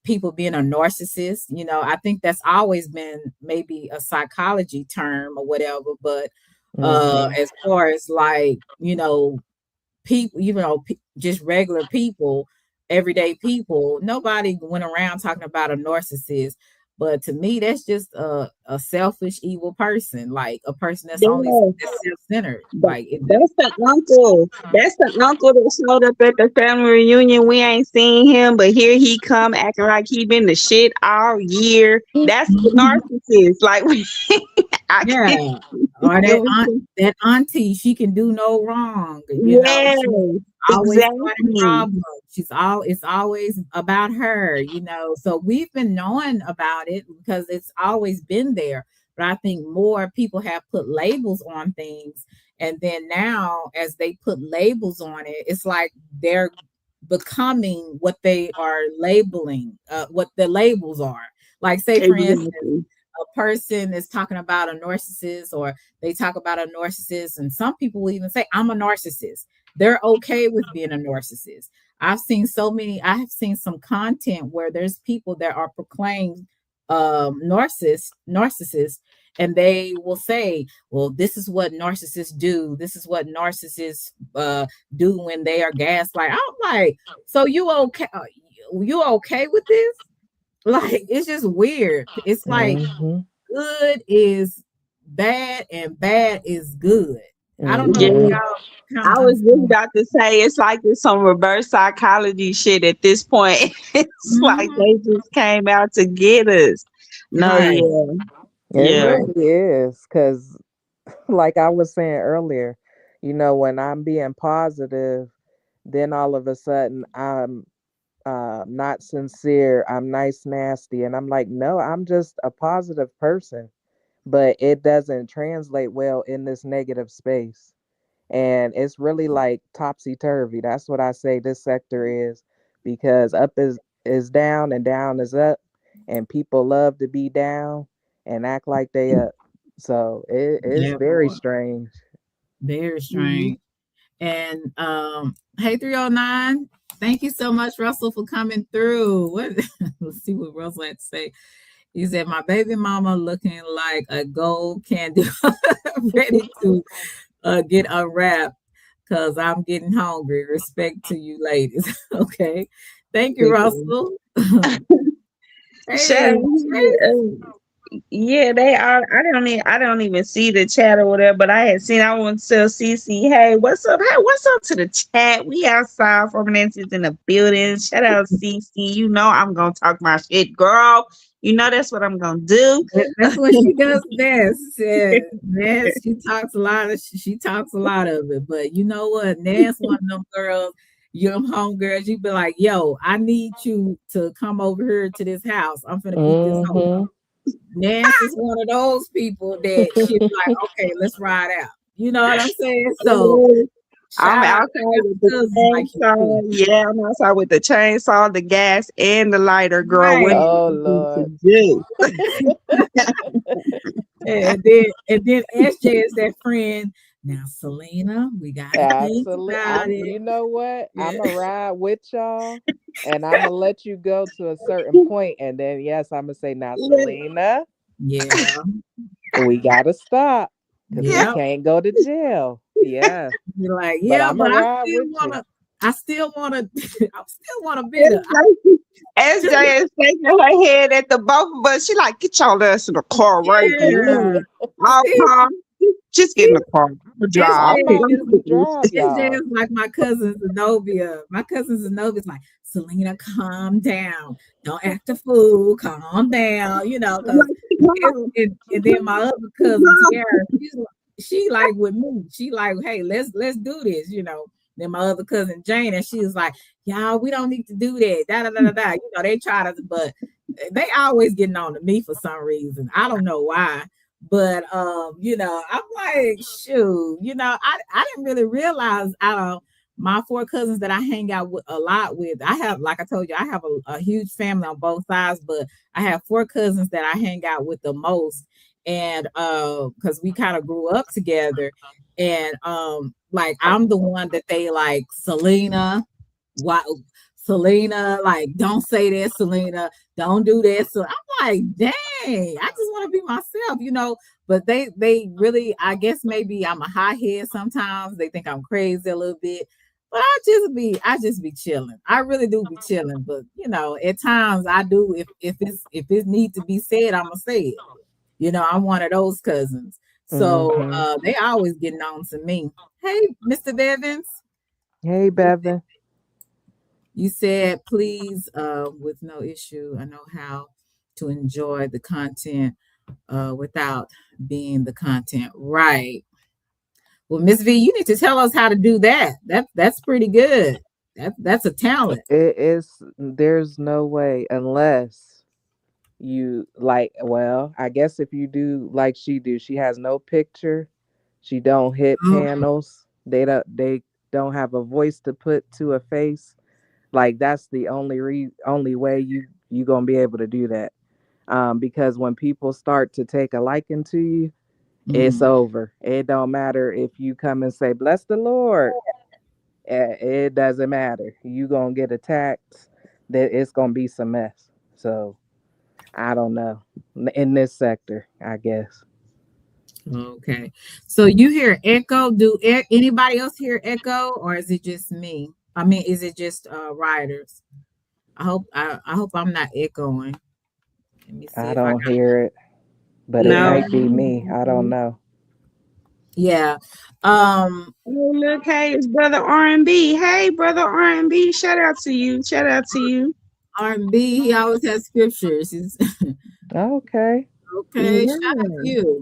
people being a narcissist. I think that's always been maybe a psychology term or whatever. But Mm-hmm. as far as like people, just regular people, everyday people, nobody went around talking about a narcissist. But to me, that's just a selfish, evil person, like a person Yeah, that's self-centered. that, Like it just that's the uncle. That's the uncle that showed up at the family reunion. We ain't seen him, but here he come acting like he been the shit all year. That's the Mhm. narcissist. Like I Yeah, can't. or It was that auntie, she can do no wrong. yes, She's always starting exactly. problems. It's always about her. So we've been knowing about it because it's always been there. But I think more people have put labels on things, and then now as they put labels on it, it's like they're becoming what they are labeling, what the labels are. Like, say for instance, Exactly. a person is talking about a narcissist, or they talk about a narcissist, and some people will even say, I'm a narcissist. They're okay with being a narcissist. I have seen some content where there's people that are proclaimed narcissists, and they will say, well, this is what narcissists do. This is what narcissists do when they are gaslight. I'm like, so you okay with this? Like, it's just weird. It's like Mm-hmm. good is bad and bad is good. I don't know if Yeah. Mm-hmm. y'all kind I of was just understand. about to say it's like it's some reverse psychology shit at this point. It's like Mhm. they just came out to get us. No, Right, yeah. It Yeah. right. really is, because like I was saying earlier, when I'm being positive, then all of a sudden I'm not sincere, I'm nice, nasty. And I'm like, no, I'm just a positive person. But it doesn't translate well in this negative space. And it's really like topsy turvy. That's what I say this sector is, because up is down and down is up, and people love to be down and act like they up. So it's That very part. strange. Very Mhm. strange. And hey 309, thank you so much, Russell, for coming through. What let's see what Russell had to say. He said, my baby mama looking like a gold candy ready to get unwrapped because I'm getting hungry. Respect to you ladies. Okay. Thank you, Big one. Russell. Hey, Yeah, they are. I don't even see the chat or whatever, but I had seen. I want to tell Cece, hey, what's up? Hey, what's up to the chat? We outside for minutes in the building. Shout out Cece. You know I'm gonna talk my shit, girl. You know that's what I'm gonna do. that's what she does best. Nance, she talks a lot of it, but you know what? Nance one of them girls. you them homegirls, you be like, yo, I need you to come over here to this house. I'm finna beat this hoe. Mm-hmm. Nancy's one of those people that she'd be like, okay, let's ride out. You know what I'm saying? So Yes. I'm shout out, outside I with the got cousins like you chainsaw. too. Yeah, I'm outside with the chainsaw, the gas, and the lighter, girl. What Right. Oh you Lord. to do? And then SJ is that friend. Now, Selena, we gotta think Absolutely. about I'm, it. you know what? Yeah. I'm gonna ride with y'all and I'm gonna let you go to a certain point, and then yes, I'm gonna say, now Selena, Yeah. we gotta stop because we Yeah. can't go to jail. Yeah. You're like, But yeah, I'm but gonna ride with you. I still wanna I still wanna be It's the like just SJ is shaking her head at the both of us. She like, get your ass in the car right yeah. now. All See, calm. Just get in see, the car. I'ma drive. I'm SJ not is even gonna drive SJ y'all. is like my cousin Zenobia. My cousin Zenobia's like, Selena, calm down. Don't act a fool. Calm down. Because Calm, and then my other cousin Tiara, she like with me. She like, hey, let's do this. Then my other cousin Jane, and she was like, y'all, we don't need to do that. Da da da da da. They try to, but they always getting on to me for some reason. I don't know why. But I'm like, shoot, I didn't really realize out of my four cousins that I hang out with a lot with. I have, like I told you, I have a huge family on both sides, but I have four cousins that I hang out with the most. And because we kind of grew up together. And like I'm the one that they like, Selena, why Selena, like, don't say that, Selena, don't do that. So I'm like, dang, I just want to be myself. But they really, I guess maybe I'm a hothead sometimes. They think I'm crazy a little bit. But I just be chilling. I really do be chilling. But at times I do, if it needs to be said, I'ma say it. I'm one of those cousins. So Hmm. they always getting on to me. Hey, Mr. Bevins. Hey, Bevan. You said, please, with no issue, I know how to enjoy the content without being the content. Right. Well, Miss V, you need to tell us how to do that. That's pretty good. That's a talent. It is. There's no way unless you like. Well, I guess if you do like she do, she has no picture. She don't hit Oh, panels. They don't have a voice to put to a face. Like that's the only way you gonna be able to do that. Because when people start to take a liking to you, it's mm, over. It don't matter if you come and say bless the Lord. It doesn't matter. You gonna get attacked. That it's gonna be some mess. So I don't know. In this sector, I guess. okay. So you hear echo? Do anybody else hear echo, or is it just me? I mean, is it just riders? I hope I'm not echoing. Let me see I if I don't got. hear it, but it No. Yeah, might be me. I don't know. yeah. Um, Oh, look, hey, it's brother R&B. Hey, brother R&B. Shout out to you. Shout out to you. R&B. He always has scriptures. He's Okay. okay. Shout out to Yeah. you.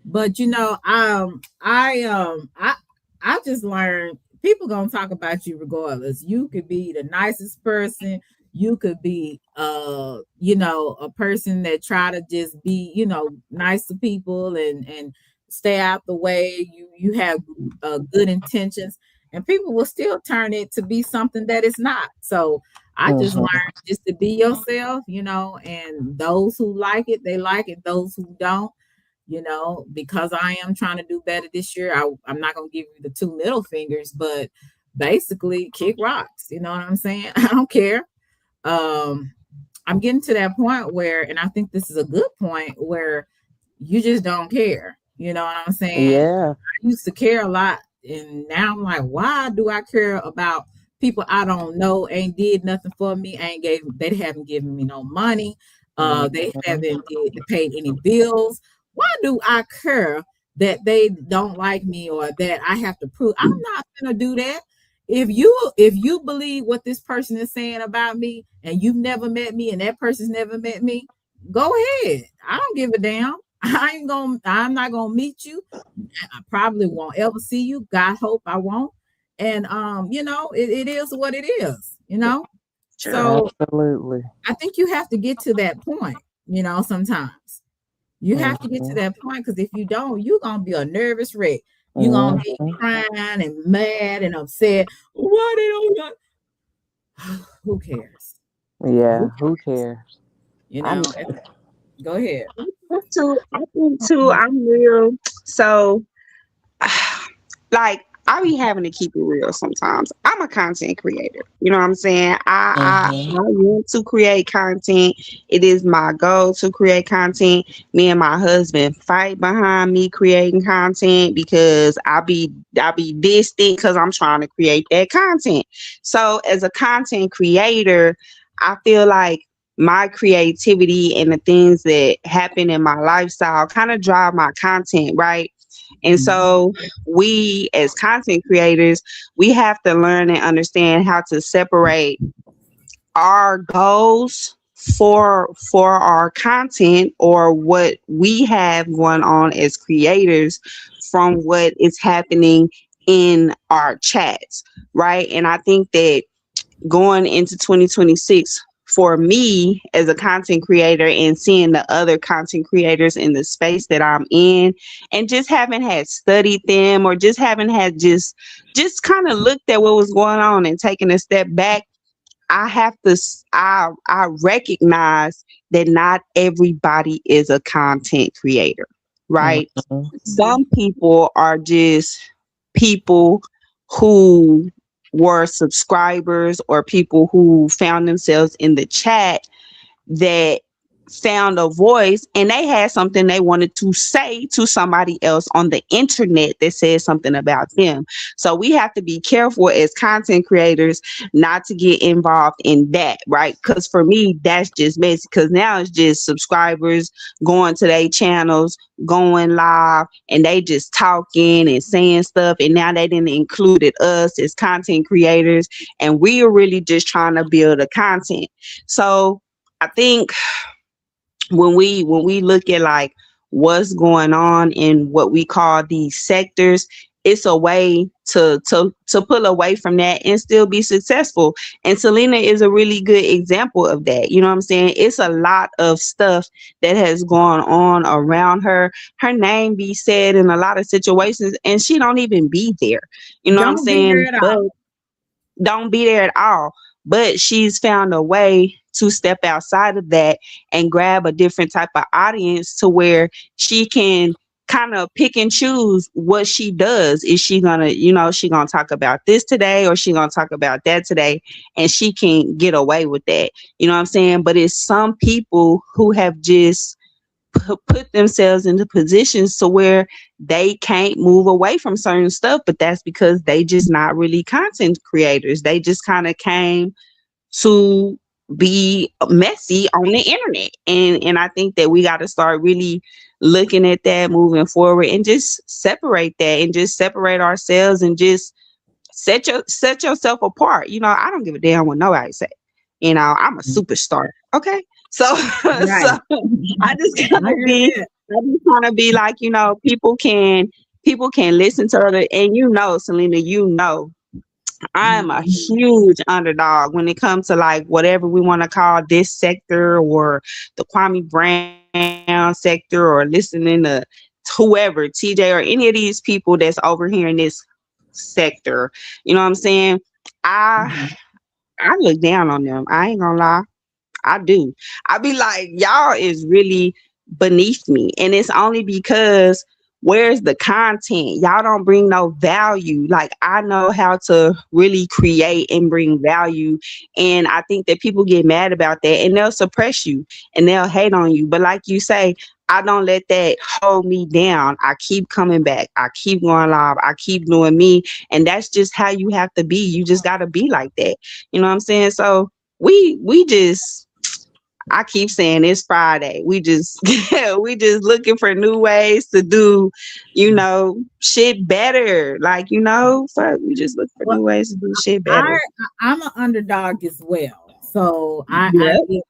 But I just learned people gonna talk about you regardless. You could be the nicest person. You could be a person that try to just be, nice to people and stay out the way. You have good intentions, and people will still turn it to be something that it's not. So I just learned Hmm. just to be yourself, and those who like it, they like it. Those who don't, because I am trying to do better this year. I'm not gonna give you the two middle fingers, but basically kick rocks. You know what I'm saying? I don't care. Um, I'm getting to that point where, and I think this is a good point where you just don't care. You know what I'm saying? Yeah. I used to care a lot, and now I'm like, why do I care about people I don't know? Ain't did nothing for me. They haven't given me no money. They Hmm. haven't paid any bills. Why do I care that they don't like me or that I have to prove? I'm not gonna do that. If you believe what this person is saying about me and you've never met me and that person's never met me, go ahead. I don't give a damn. I'm not gonna meet you. I probably won't ever see you. God hope I won't. And it is what it is, True. so Absolutely. I think you have to get to that point, sometimes you have to get to Mhm. that point, because if you don't, you're gonna be a nervous wreck. You're gonna be Mhm. crying and mad and upset. Why they don't want who cares? Yeah, Who who cares? cares? You I know, go ahead. I think too, I'm real. So like I be having to keep it real sometimes. I'm a content creator. You know what I'm saying? I Mhm. want to create content. It is my goal to create content. Me and my husband fight behind me creating content because I be distant because I'm trying to create that content. So as a content creator, I feel like my creativity and the things that happen in my lifestyle kind of drive my content, right? And Mhm. so we as content creators, we have to learn and understand how to separate our goals for our content or what we have going on as creators from what is happening in our chats, right? And I think that going into 2026 for me as a content creator and seeing the other content creators in the space that I'm in and just haven't had studied them or just haven't had just kind of looked at what was going on and taken a step back. I have to I recognize that not everybody is a content creator, right? Mhm. Mhm. Some people are just people who were subscribers or people who found themselves in the chat that found a voice and they had something they wanted to say to somebody else on the internet that said something about them. So we have to be careful as content creators not to get involved in that, right? Because for me, that's just messy. Because now it's just subscribers going to their channels, going live, and they just talking and saying stuff. And now they didn't included us as content creators, and we are really just trying to build a content. So I think when we look at like what's going on in what we call these sectors, it's a way to pull away from that and still be successful. And Selena is a really good example of that. You know what I'm saying? It's a lot of stuff that has gone on around her. Her name be said in a lot of situations and she don't even be there. You know what I'm Don't be there saying? at But all. don't be there at all. But she's found a way to step outside of that and grab a different type of audience to where she can kind of pick and choose what she does. Is she gonna, she gonna talk about this today or she gonna talk about that today? And she can get away with that. You know what I'm saying? But it's some people who have just put themselves into positions to where they can't move away from certain stuff, but that's because they just not really content creators. They just kind of came to be messy on the internet. And I think that we got to start really looking at that moving forward and just separate that and just separate ourselves and just set yourself apart. I don't give a damn what nobody say. I'm a superstar. Okay. So Right. so I just kind I of hear be that. I just kind of be like, people can listen to other, and Selena, I'm a Mhm. huge underdog when it comes to like whatever we want to call this sector or the Kwame Brown sector or listening to whoever, TJ or any of these people that's over here in this sector. You know what I'm saying? I Mhm. I look down on them. I ain't gonna lie. I do. I be like, y'all is really beneath me. And it's only because where's the content? Y'all don't bring no value. Like, I know how to really create and bring value. And I think that people get mad about that and they'll suppress you and they'll hate on you. But like you say, I don't let that hold me down. I keep coming back. I keep going live. I keep doing me. And that's just how you have to be. You just got to be like that. You know what I'm saying? So we just I keep saying it's Friday. We just we just looking for new ways to do, shit better. Like, fuck, we just look for Well, new ways to do shit I better. I'm an underdog as well. So I Yep. get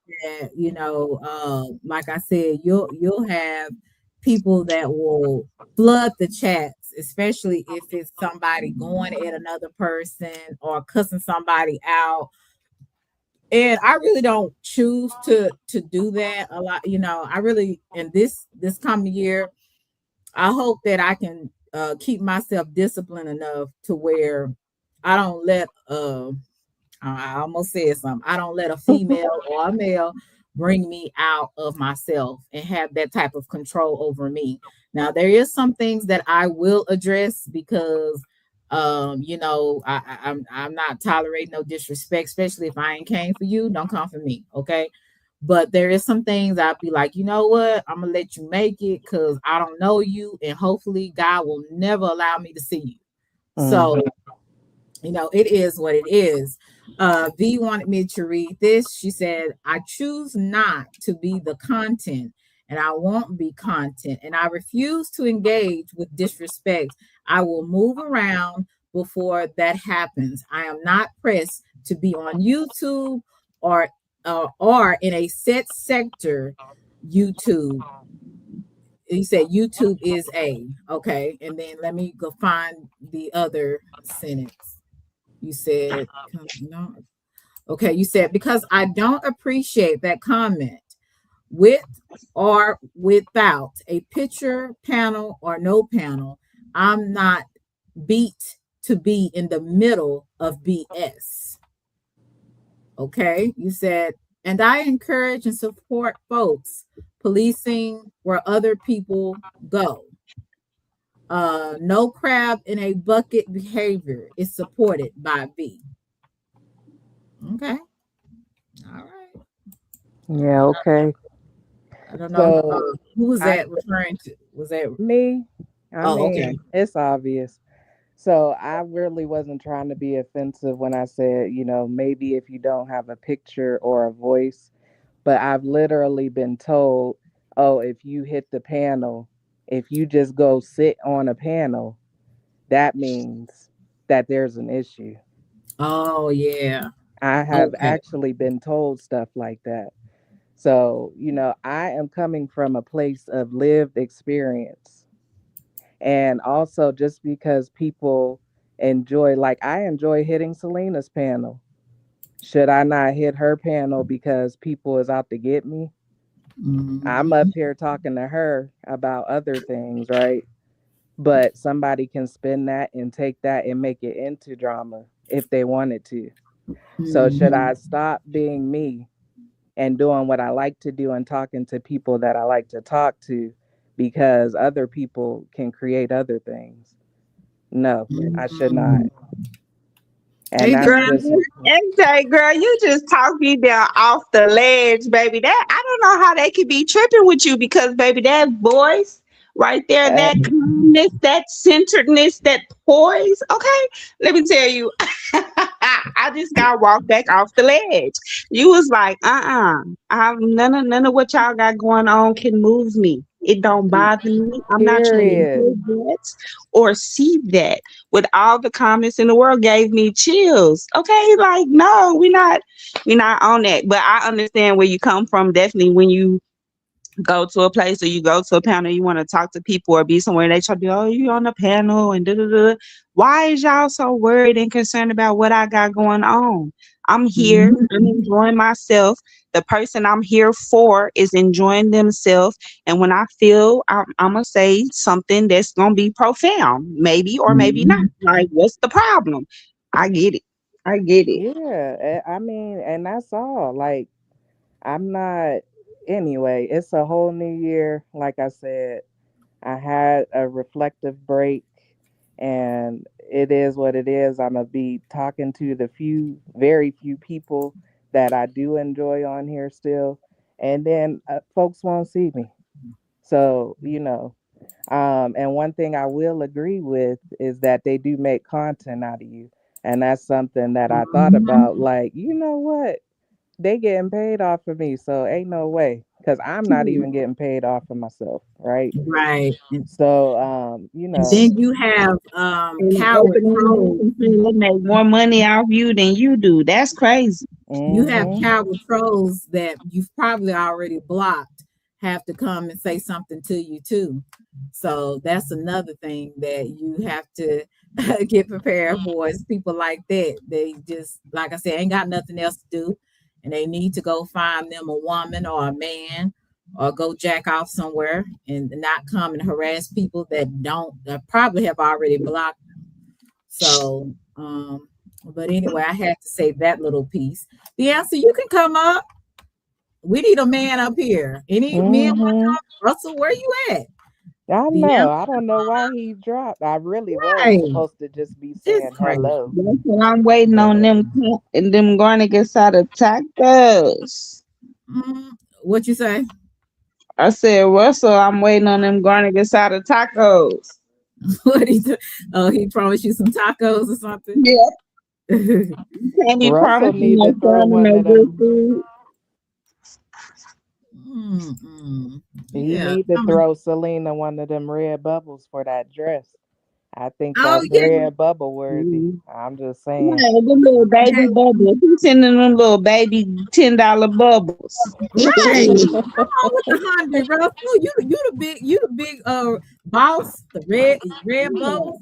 that, like I said, you'll have people that will flood the chats especially if it's somebody going at another person or cussing somebody out. And I really don't choose to do that a lot. I really, in this coming year, I hope that I can keep myself disciplined enough to where I don't let I almost said something. I don't let a female or a male bring me out of myself and have that type of control over me. Now, there is some things that I will address because, I'm not tolerating no disrespect, especially if I ain't came for you. Don't come for me, okay? But there is some things I'll be like, you know what? I'm gonna let you make it because I don't know you, and hopefully God will never allow me to see you. So Mhm. it is what it is. V wanted me to read this. She said, I choose not to be the content and I won't be content and I refuse to engage with disrespect. I will move around before that happens. I am not pressed to be on YouTube or or in a set sector. YouTube. You said YouTube is a okay, and then let me go find the other sentence. You said, no. Okay, you said, because I don't appreciate that comment with or without a picture, panel, or no panel. I'm not beat to be in the middle of BS. Okay, you said, and I encourage and support folks policing where other people go. No crab in a bucket behavior is supported by B. Okay. All right. Yeah, okay. I don't know. So Who was I that referring to? Was that? me, I Oh, okay. mean, it's obvious. So I really wasn't trying to be offensive when I said, maybe if you don't have a picture or a voice, but I've literally been told, oh, if you hit the panel, if you just go sit on a panel, that means that there's an issue. Oh, yeah. I have Okay. actually been told stuff like that. So, I am coming from a place of lived experience. And also, just because people enjoy, like, I enjoy hitting Selena's panel. Should I not hit her panel because people is out to get me? I'm up Mhm. here talking to her about other things, right? But somebody can spin that and take that and make it into drama if they wanted to. So, should I Mhm. stop being me and doing what I like to do and talking to people that I like to talk to because other people can create other things? No, I should not. Mhm. And Hey, that's Girl, Deanna. just MJ, girl, you just talked me down off the ledge, baby. That I don't know how they could be tripping with you because, baby, that voice right there, uh, that calmness, that centeredness, that poise. Okay, let me tell you, I just got walked back off the ledge. You was like, none of what y'all got going on can move me. It don't bother me. I'm not trying to period. hear that or see that with all the comments in the world gave me chills. Okay, like no, we're not on that. But I understand where you come from. Definitely when you go to a place or you go to a panel, you want to talk to people or be somewhere, they try to be, oh, you on the panel and da da da. Why is y'all so worried and concerned about what I got going on? I'm here. Mhm. I'm enjoying myself. The person I'm here for is enjoying themselves. And when I feel I'm going to say something that's going to be profound, maybe or maybe not. Mhm. Like, what's the problem? I get it. I get it. Yeah, I mean, and that's all. Like, I'm not, anyway, it's a whole new year. Like I said, I had a reflective break, and it is what it is. I'm going to be talking to the very few people that I do enjoy on here still. And then folks won't see me. So, and one thing I will agree with is that they do make content out of you. And that's something that I thought Mhm. about. Like, you know what? They getting paid off of me, so ain't no way. Cause I'm not even getting paid off of myself, right? Right. So, And then you have And coward opening mouth trolls. and saying they make more money off you than you do. That's crazy. You have hmm coward trolls that you've probably already blocked, have to come and say something to you too. So that's another thing that you have to get prepared for is people like that. They just, like I said, ain't got nothing else to do. And they need to go find them a woman or a man or go jack off somewhere and not come and harass people that probably have already blocked them. So, but anyway, I had to say that little piece. The answer, you can come up. We need a man up here. Any men want to Mm-hmm. talk? Russell, where you at? I The know. answer, I don't know why he dropped. I really was right. supposed to just be This saying crazy. hello. That's what I'm waiting on But them going to get out of tacos. Mm, what you say? I said, Russell, I'm waiting on them going to get out of tacos. What he do? Oh, he promised you some tacos or something. Yeah, mm, can't be Russell promising need no to throw fun and one no of good them. food. He yeah. need to throw Selena one of them red bubbles for that dress. I think Oh that's yeah. red bubble worthy. Mm. I'm just saying. Right, the little baby Hey, bubbles. He's sending them little baby $10 bubbles. right. Come on with the hungry Russell. You the big boss, the red bubbles.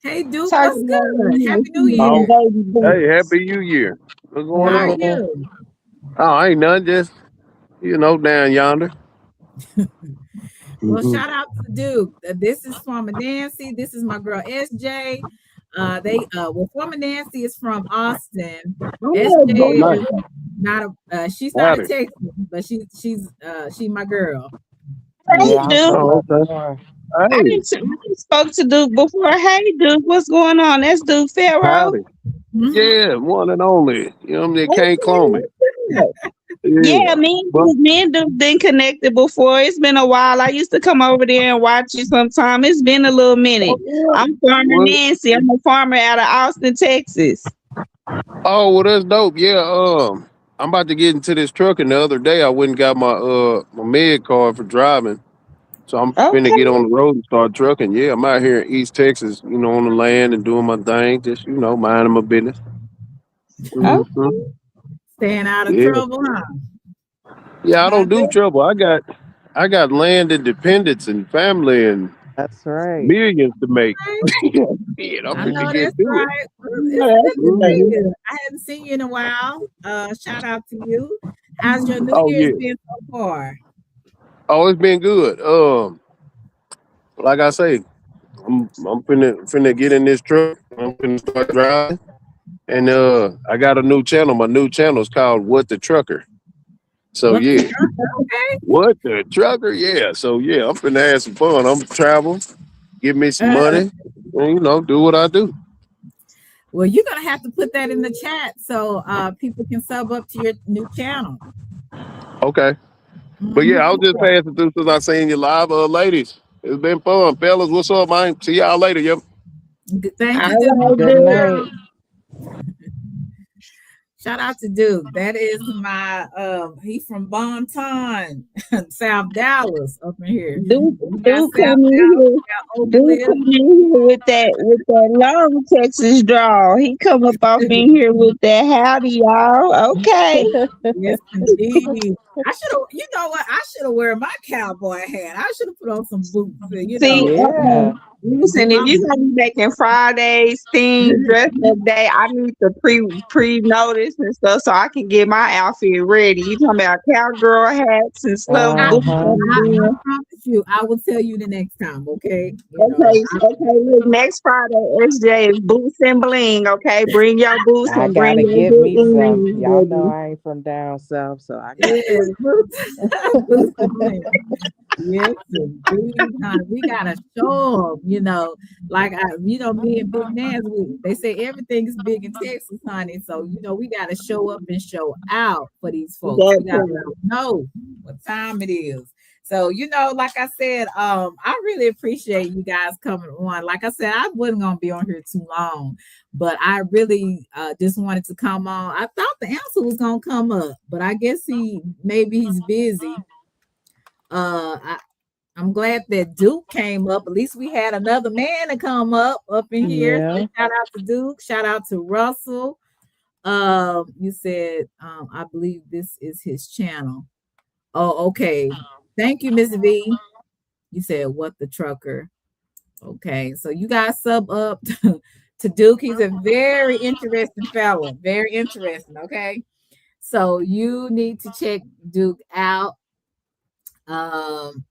Hey Duke, what's Talking about good? Happy New them Oh, Year. baby hey, bubbles. happy New Year. What's going How are on? Yeah. you? Oh, ain't nothing. Just down yonder. Well, Hmm. shout out to Duke. This is Farmer Nancy. This is my girl SJ. Farmer Nancy is from Austin. Oh, SJ Oh, nice. is not she's not a Howdy. Texan, but she my girl. Yeah, hey, I'm Mhm. Duke. from Oh, up okay. north. Hey, I didn't spoke to Duke before. Hey, Duke, what's going on? That's Duke Pharaoh. howdy. Mhm. Yeah, one and only. They can't Okay, clone me. what's up? Yeah. Yeah, But me and Duke been connected before. It's been a while. I used to come over there and watch you sometime. It's been a little minute. oh, yeah. I'm Farmer Well, Nancy. I'm a farmer out of Austin, Texas. well, that's dope. Yeah. I'm about to get into this truck, and the other day I went and got my med card for driving. So I'm finna Okay, get on the road and start trucking. Yeah, I'm out here in East Texas, on the land and doing my thing, just minding my business. okay. Hmm. Staying out of Yeah, trouble, huh? yeah. I I don't do bet. trouble. I got land independence and family and That's right. millions to make. Right. Yeah, I'm I finna know get that's to it. right. Yeah, It's that's good to see good. Hmm. you. I haven't seen you in a while. Shout out to you. How's your New Oh Year's yeah. been so far? Oh, it's been good. Like I say, I'm finna get in this truck. I'm finna start driving, and I got a new channel. My new channel is called What the Trucker. So What the yeah. trucker? What the trucker? Yeah. So yeah, I'm finna have some fun. I'm travel, give me some Okay. money, and do what I do. Well, you're gonna have to put that in the chat so people can sub up to your new channel. Okay. But yeah, I was Hmm just passing through since I seen you live, ladies. It's been fun, fellas. What's up, man? See y'all later. Yep. Thank you, Duke. All right, Good dude. night. Shout out to Duke. That is my he's from Bonton, South Dallas up in here. Duke, We got Duke South come in Dallas, here. we got Oak Dude Cliff. come in here with that long Texas drawl. He come up off in here with that howdy y'all. Okay. Yes, indeed. I should have, you know what? I should have wear my cowboy hat. I should have put on some boots, See, Yeah. do listen, if my you're gonna be making Fridays theme dress up day, I need to pre notice and stuff so I can get my outfit ready. You talking about cowgirl hats and stuff, I, boots Uh-huh. on I them. promise you, I will tell you the next time, okay? Okay, okay, look, next Friday, SJ is boots and bling, okay? Bring your boots I and bring gotta your get good me some. earrings, Y'all know baby. I ain't from down south, so I got yeah, boots, boots and bling. Yes, indeed, honey. We gotta show them, me and Big Nans, they say everything is big in Texas, honey. So, we gotta show up and show out for these folks. That We gotta let part. them know what time it is. So, like I said, I really appreciate you guys coming on. Like I said, I wasn't gonna be on here too long, but I really just wanted to come on. I thought the answer was gonna come up, but I guess maybe he's busy. I, I'm glad that Duke came up. At least we had another man to come up in here. So yeah. shout out to Duke. Shout out to Russell. You said, I believe this is his channel. Oh, okay. Thank you, Miss V. You said what the trucker. Okay, so you guys sub up to Duke. He's a very interesting fella. Very interesting. Okay. So you need to check Duke out. Um,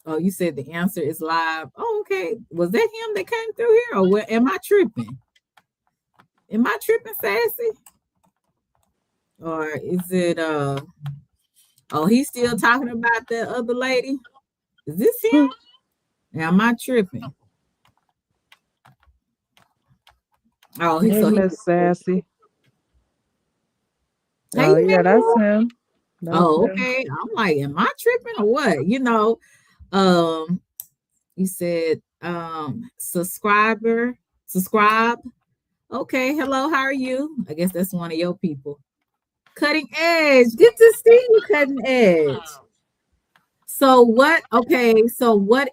oh, you said the answer is live. Oh, okay. Was that him that came through here? Or what am I tripping? Am I tripping, Sassy? Or is it oh, he's still talking about the other lady? Is this him? Am I tripping? Oh, he Hey, so he Miss Sassy. hey Oh yeah, that's man. him. That's Oh, him. okay. I'm like, am I tripping or what? Um, you said subscribe. Okay, hello, how are you? I guess that's one of your people. Cutting Edge. Good to see you, Cutting Edge. So what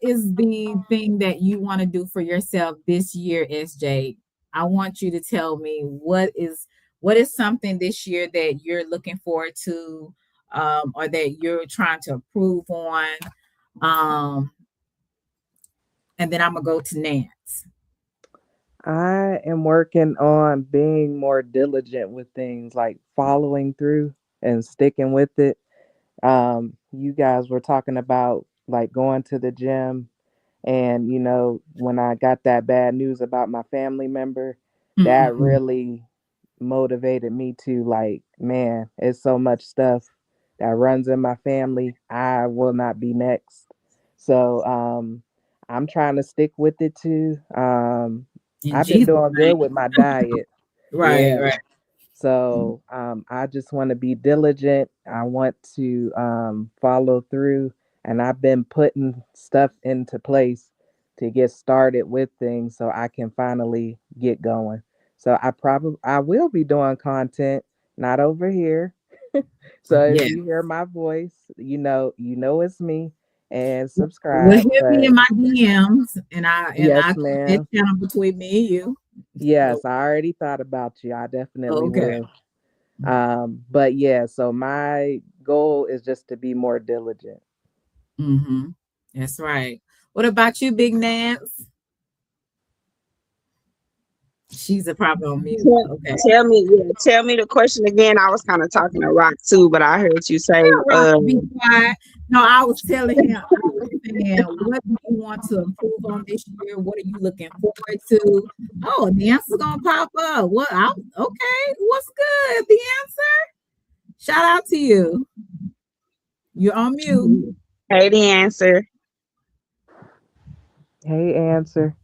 is the thing that you want to do for yourself this year, SJ? I want you to tell me what is something this year that you're looking forward to, or that you're trying to improve on. Um, and then I'm gonna go to Nance. I am working on being more diligent with things like following through and sticking with it. You guys were talking about like going to the gym. And, when I got that bad news about my family member, that Mm-mm. really motivated me to, like, man, it's so much stuff that runs in my family. I will not be next. So, I'm trying to stick with it too. In I've been Jesus' doing good name. with my diet. Right, Yeah. right. So I just want to be diligent. I want to follow through, and I've been putting stuff into place to get started with things so I can finally get going. So I will be doing content, not over here. So if Yeah. you hear my voice, you know it's me, and Well, subscribe. hit me But in my DMs, and I yes, keep that ma'am. channel between me and you. So, Yes, I already thought about you. I definitely okay. will. But yeah, so my goal is just to be more diligent. Mm-hmm. That's right. What about you, Big Nance? She's a probably on mute. Tell, Okay. tell me the question again. I was kind of talking to Rock too, but I heard you say, Tell Rock to be quiet. No, I was telling him, I was saying, what do you want to improve on this year? What are you looking forward to? Oh, the answer's gonna pop up. Okay, what's good? The answer? Shout out to you. You're on mute. hey, the answer. Hey, answer.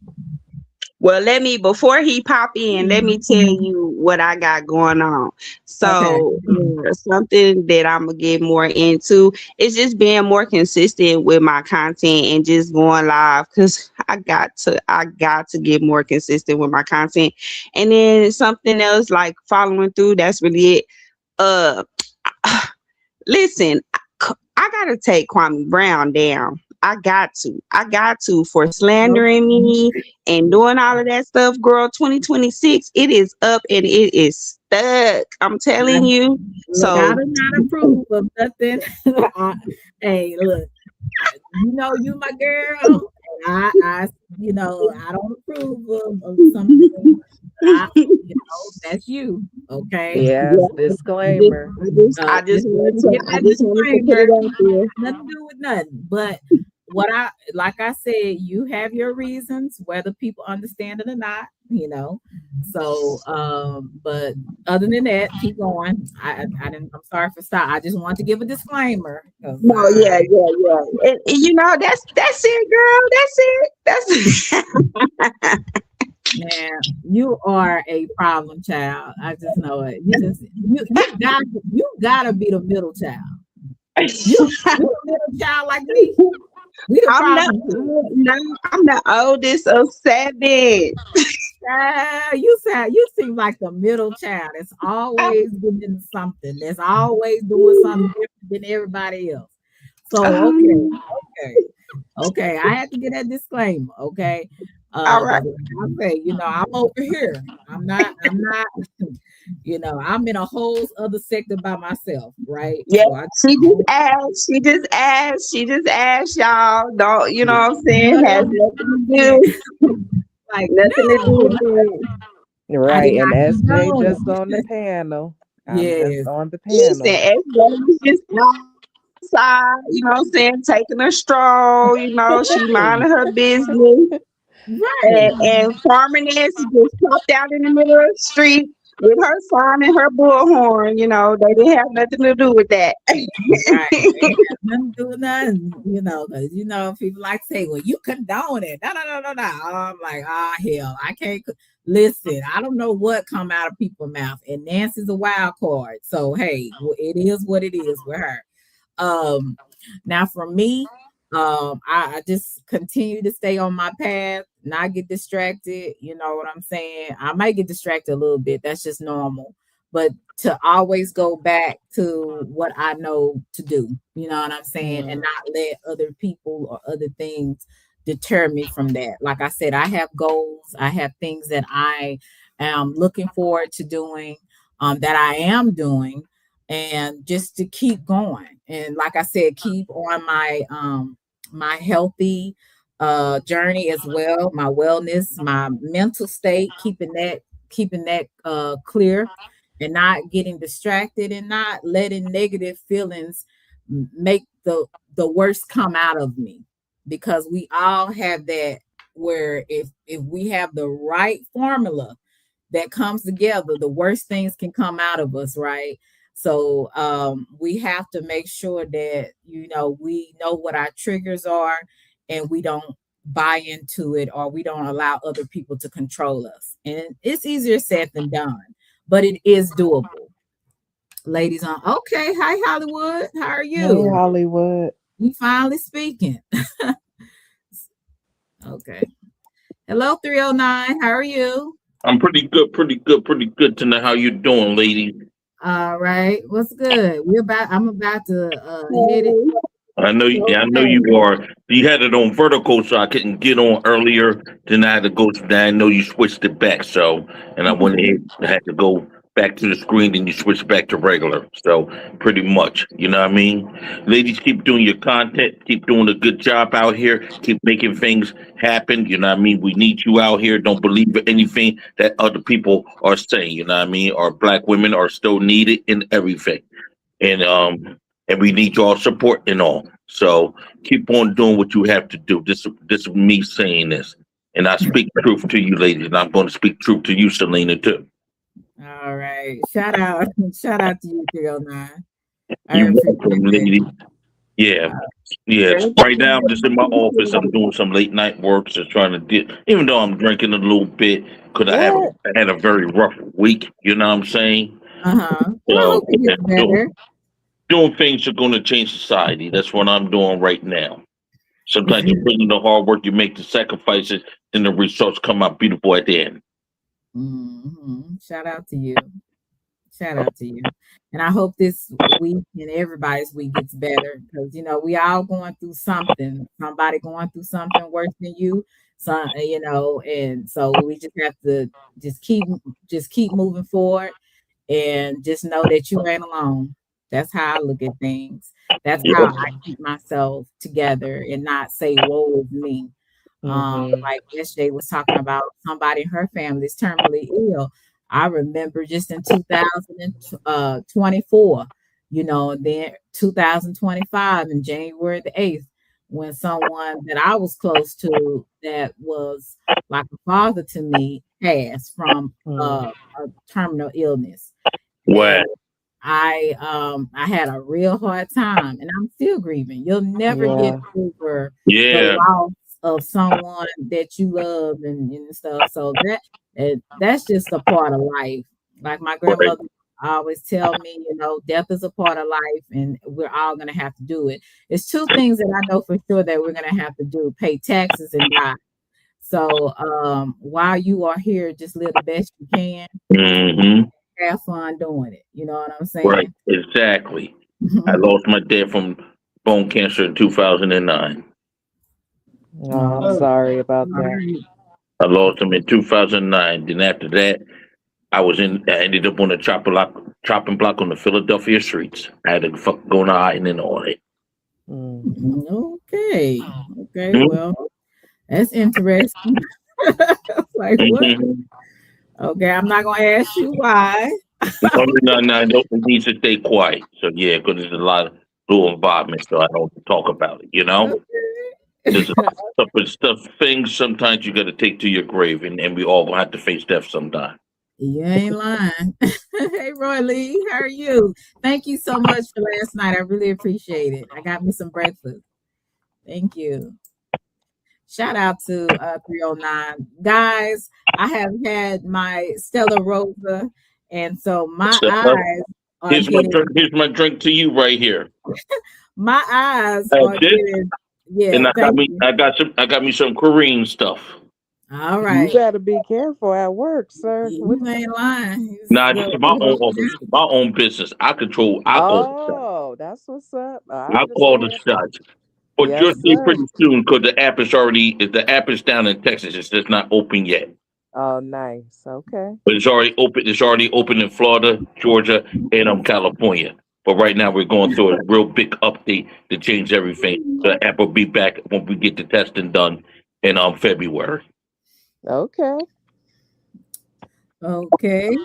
Well, before he pop in, let me tell you what I got going on. Okay. So, something that I'm gonna get more into is just being more consistent with my content and just going live because I got to get more consistent with my content. And then something else like following through. That's really it. Uh, Listen, I gotta take Kwame Brown down. I got to for Look, slandering me and doing all of that stuff, girl. 2026, it is up and it is stuck. I'm telling you. look, I So, do not approve of nothing. Hey, look, you my girl. I don't approve of some things. I, that's you, okay? Yes, yeah, disclaimer. Just get I that just wanted to put disclaimer. it out there. Nothing to do with nothing. But like I said, you have your reasons, whether people understand it or not. So, but other than that, keep going. I didn't. I'm sorry for stop. I just want to give a disclaimer because No, yeah, yeah, yeah. And that's it, girl. That's it. That's man, you are a problem child. I just know it. You gotta be the middle child. You the middle child like me. We the I'm not. problem kids. No, I'm the oldest of seven. You seem like the middle child. That's I, always doing something. That's always doing something different than everybody else. So um, okay. I had to get that disclaimer. Okay, all right. because like I say, I'm over here. I'm not. I'm in a whole other sector by myself, right? Yeah, So I she just asked. She just asked. She just asked y'all. Don't you know what I'm saying? what Has else nothing to is do. like, Nothing to do no, with it. I did Right. And not SJ condone just it. on the panel. I'm just Yes, on the Listen, panel. everybody was just outside. You know what I'm saying? Taking a stroll. You know, she minding right, her business. right. And Farmer Nancy just popped out in the middle of the street with her sign and her bullhorn. You know, they didn't have nothing to do with that. Right. They ain't got nothing to do with nothing, because people like to say, well, you condone it. No, no, no, no, no. I'm like, hell, I can't listen. I don't know what come out of people's mouth. And Nancy's a wild card. So hey, it is what it is with her. Um, Now for me, I just continue to stay on my path, not get distracted. You know what I'm saying? I might get distracted a little bit. That's just normal. But to always go back to what I know to do, you know what I'm saying? And Mm. not let other people or other things deter me from that. Like I said, I have goals, I have things that I am looking forward to doing, that I am doing, and just to keep going. And like I said, keep on my healthy journey as well, my wellness, my mental state, keeping that clear, and not getting distracted, and not letting negative feelings make the worst come out of me, because we all have that, where if we have the right formula that comes together, the worst things can come out of us, right? So we have to make sure that we know what our triggers are, and we don't buy into it, or we don't allow other people to control us. And it's easier said than done, but it is doable. Ladies on, okay, hi Hollywood, how are Hey, you? Hollywood. You finally speaking. Okay. Hello 309, how are you? I'm pretty good, pretty good, pretty good to know how you doing, lady. All right, what's good? I'm about to hit it. Hey, I know okay. you are. You had it on vertical, so I couldn't get on earlier. Then I had to go. Then I know you switched it back, so and I went ahead. I had to go back to the screen, and you switched back to regular. So pretty much, you know what I mean. Ladies, keep doing your content. Keep doing a good job out here. Keep making things happen. You know what I mean. We need you out here. Don't believe anything that other people are saying. You know what I mean. Our black women are still needed in everything, and we need your support and all. So keep on doing what you have to do. This is me saying this, and I speak truth to you, ladies, and I'm going to speak truth to you, Selena, too. All right. Shout out. Shout out to you, 309. I You welcome, appreciate that. lady. Yeah, yeah. Girl, Right now, I'm just in my office. I'm doing some late night work, just trying to get. Even though I'm drinking a little bit, because What? I had a very rough week. You know what I'm saying? Uh-huh. Well, I So hope it yeah, gets better. doing things that are going to change society. That's what I'm doing right now. Sometimes you Mhm. put in the hard work, you make the sacrifices, and the results come out beautiful at the end. Shout out to you. Shout out to you. And I hope this week and everybody's week gets better, because we all going through something. Somebody going through something worse than you. And so we just have to just keep moving forward, and just know that you ain't alone. That's how I look at things. That's how Yeah. I keep myself together and not say, woe is me. Mm-hmm. Like yesterday was talking about somebody in her family is terminally ill. I remember just in 2024, then 2025 and January the 8th, when someone that I was close to, that was like a father to me, passed from Mm. a terminal illness. Wow. And I had a real hard time, and I'm still grieving. You'll never get Yeah. over the Yeah. loss of someone that you love, and stuff. So that's just a part of life. Like my Right. grandmother always tell me, death is a part of life, and we're all gonna have to do it. It's two things that I know for sure that we're gonna have to do: pay taxes and die. So while you are here, just live the best you can, Hmm. have fun doing it. You know what I'm Right. saying? Exactly. I lost my dad from bone cancer in 2009. Oh, I'm Oh, sorry about all that. right. I lost him in 2009. Then after that, I ended up on a chopping block on the Philadelphia streets. I had to fuck go to hiding and all that. Mm. Okay. Okay. Mhm. Well, that's interesting. Like what? Mhm. Okay, I'm not gonna ask you why. No, no, no, no, it needs to stay quiet. So yeah, because there's a lot of little involvement, so I don't talk about it. You know, there's a lot of stuff, but things sometimes you got to take to your grave, and we all gonna have to face death sometime. You ain't lying. Hey, Roy Lee, how are you? Thank you so much for last night. I really appreciate it. I got me some breakfast. Thank you. Shout out to 309. Guys, I have had my Stella Rosa, and so my So, eyes are here's my getting, drink. Here's my drink to you right here. my eyes That's are it. getting, yeah, And thank you. I got me some Korean stuff. All You right. better be careful at work, sir. What? You ain't lying. Nah, this is my own office, my own business. I call the shots. Oh, that's what's up. I I call the understand. shots. But you'll Yes, see sir. pretty soon because the app is down in Texas. It's just not open yet. Oh, nice. Okay. But it's already open. It's already open in Florida, Georgia, and California. But right now we're going through a real big update to change everything. The app will be back when we get the testing done in February. Okay. Okay.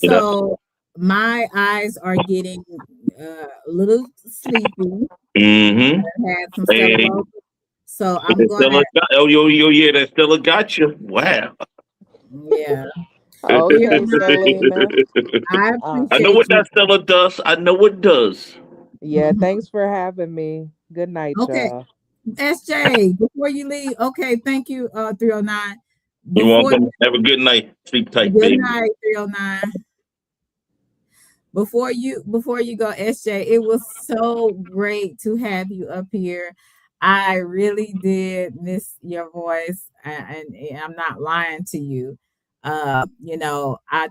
You know. So my eyes are getting a little sleepy. Mm-hmm. I had some Stella Hey, Rosa. So I'm that gonna, Stella oh yo, yeah, that Stella got you. Wow. yeah. Okay, Selena. I Uh, I know appreciate what you. that Stella does. I know what it does. yeah, thanks for having me. Good night, Okay, y'all. SJ, before you leave, okay, thank you, 309. You Before welcome. you, Have a good night. Sleep tight, good baby. night, 309. Before you go, SJ, it was so great to have you up here. I really did miss your voice, and I'm not lying to you. I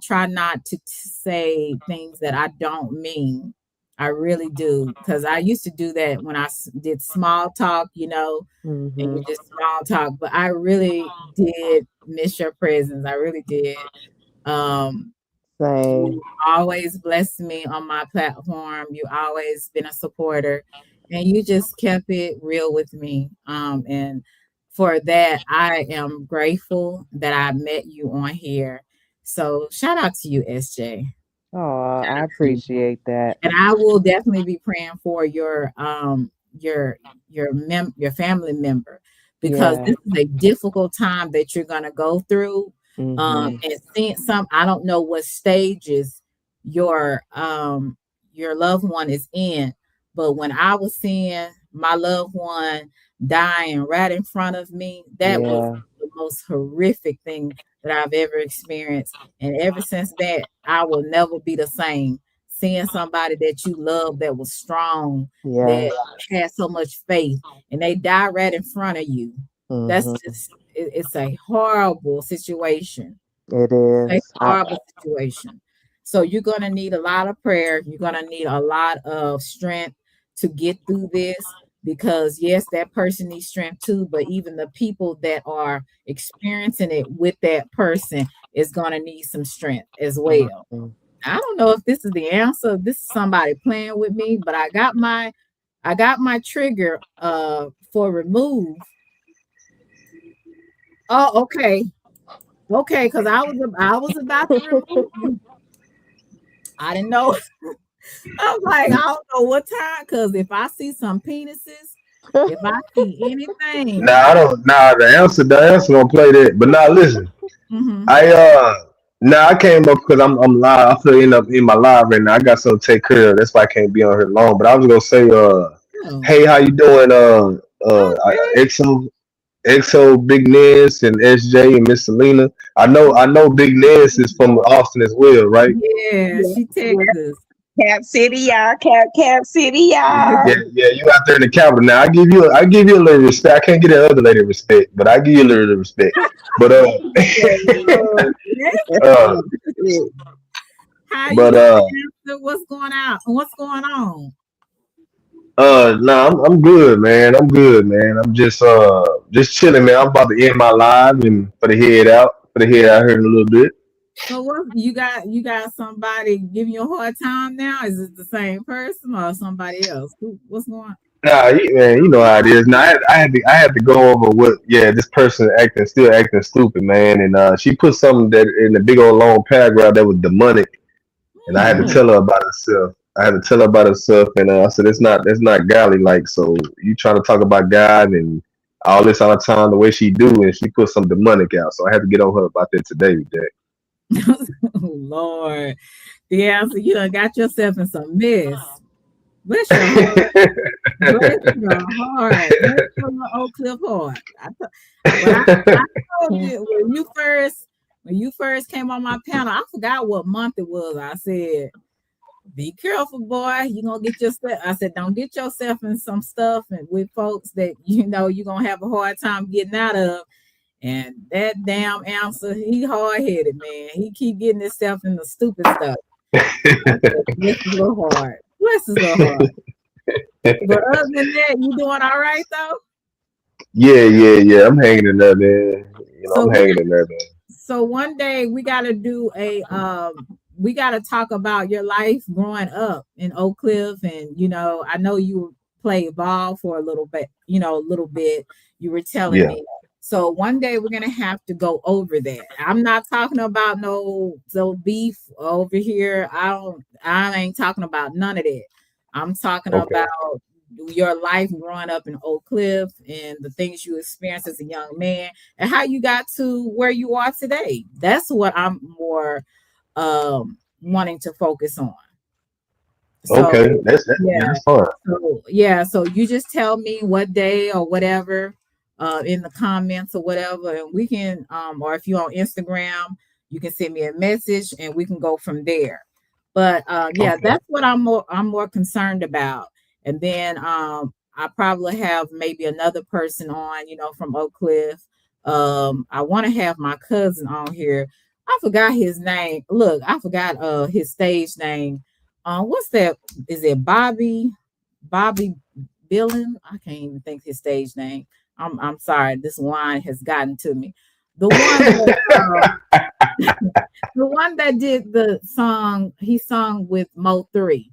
try not to say things that I don't mean. I really do, because I used to do that when I did small talk, and you Mm-hmm. just small talk. But I really did miss your presence. I really did. Um, Same. you always blessed me on my platform. You always been a supporter, and you just kept it real with me. And for that, I am grateful that I met you on here. So shout out to you, SJ. Oh, I appreciate that. And I will definitely be praying for your your family member, because Yeah. this is a difficult time that you're gonna go through. Mm-hmm. And seeing I don't know what stages your loved one is in, but when I was seeing my loved one dying right in front of me, that was Yeah. the most horrific thing that I've ever experienced. And ever since that, I will never be the same. Seeing somebody that you love, that was strong, that Yes. had so much faith, and they die right in front of you. That's Mm-hmm. just it's a horrible situation. It A is. horrible situation. So you're gonna need a lot of prayer. You're gonna need a lot of strength to get through this, because yes, that person needs strength too, but even the people that are experiencing it with that person is gonna need some strength as well. Mhm. I don't know if this is the answer. This is somebody playing with me, but I got my trigger for remove. Oh, okay. Okay, because I was about to remove you. I didn't know. I was like, I don't know what time, because if I see some penises, if I see anything, Nah, I don't. Nah, the answer gonna play that. But now listen, hmm I I came up because I'm live. I feel end up in my live right now. I got something to take care of. That's why I can't be on here long. But I was gonna say, oh, hey, how you doing? okay. XO Big Ness and SJ and Miss Selena. I know Big Ness is from Austin as well, right? Yeah, Yeah, she yeah. Texas. Cap City, y'all. Cap City, Yeah, y'all. yeah, you out there in the capital now. I give you a little respect. I can't get that other lady respect, but I give you a little respect. But Lord. uh, How you but doing, Esther? What's going on? What's going on? nah, I'm good, man. I'm good, man. I'm just chilling, man. I'm about to end my live and for the head out here in a little bit. So what you got somebody giving you a hard time now? Is it the same person or somebody else? What's going on? Nah, man, you know how it is. Now I had to go over what this person still acting stupid, man, and she put something that in a big old long paragraph that was demonic, and I had to Hmm. tell her about herself. I had to tell her about herself, and I said it's not godly. Like, so you trying to talk about God and all this all the time the way she do, and she put some demonic out. So I had to get on her about that today, Jack. Oh Lord. Yeah, so you done got yourself in some mess. Bless your heart. Bless your heart. Bless your little Oak Cliff heart. But I told you when you first came on my panel, I forgot what month it was. I said, be careful, boy. You're gonna get yourself. I said, don't get yourself in some stuff and with folks that you know you're gonna have a hard time getting out of. And that damn answer, he hard headed, man. He keep getting himself in the stupid stuff. I said, bless his little heart. Bless his little heart. But other than that, you doing all right though? Yeah, yeah, yeah. I'm hanging in there, man. So I'm we hanging in there, man. so one day we gotta do a we gotta talk about your life growing up in Oak Cliff. And I know you played ball for a little bit, a little bit. You were telling Yeah. me. So one day we're gonna have to go over that. I'm not talking about no beef over here. I ain't talking about none of that. I'm talking Okay. about your life growing up in Oak Cliff and the things you experienced as a young man and how you got to where you are today. That's what I'm more wanting to focus on. So Okay. Yeah, yeah, that's fine. so you just tell me what day or whatever in the comments or whatever, and we can or if you're on Instagram, you can send me a message and we can go from there. But yeah, Okay. that's what I'm more concerned about. And then I probably have maybe another person on, from Oak Cliff. I want to have my cousin on here. I forgot his name. Look, I forgot his stage name. What's that? Is it Bobby Billin? I can't even think his stage name. I'm sorry. This wine has gotten to me. The one that the one that did the song, he sung with Mo3.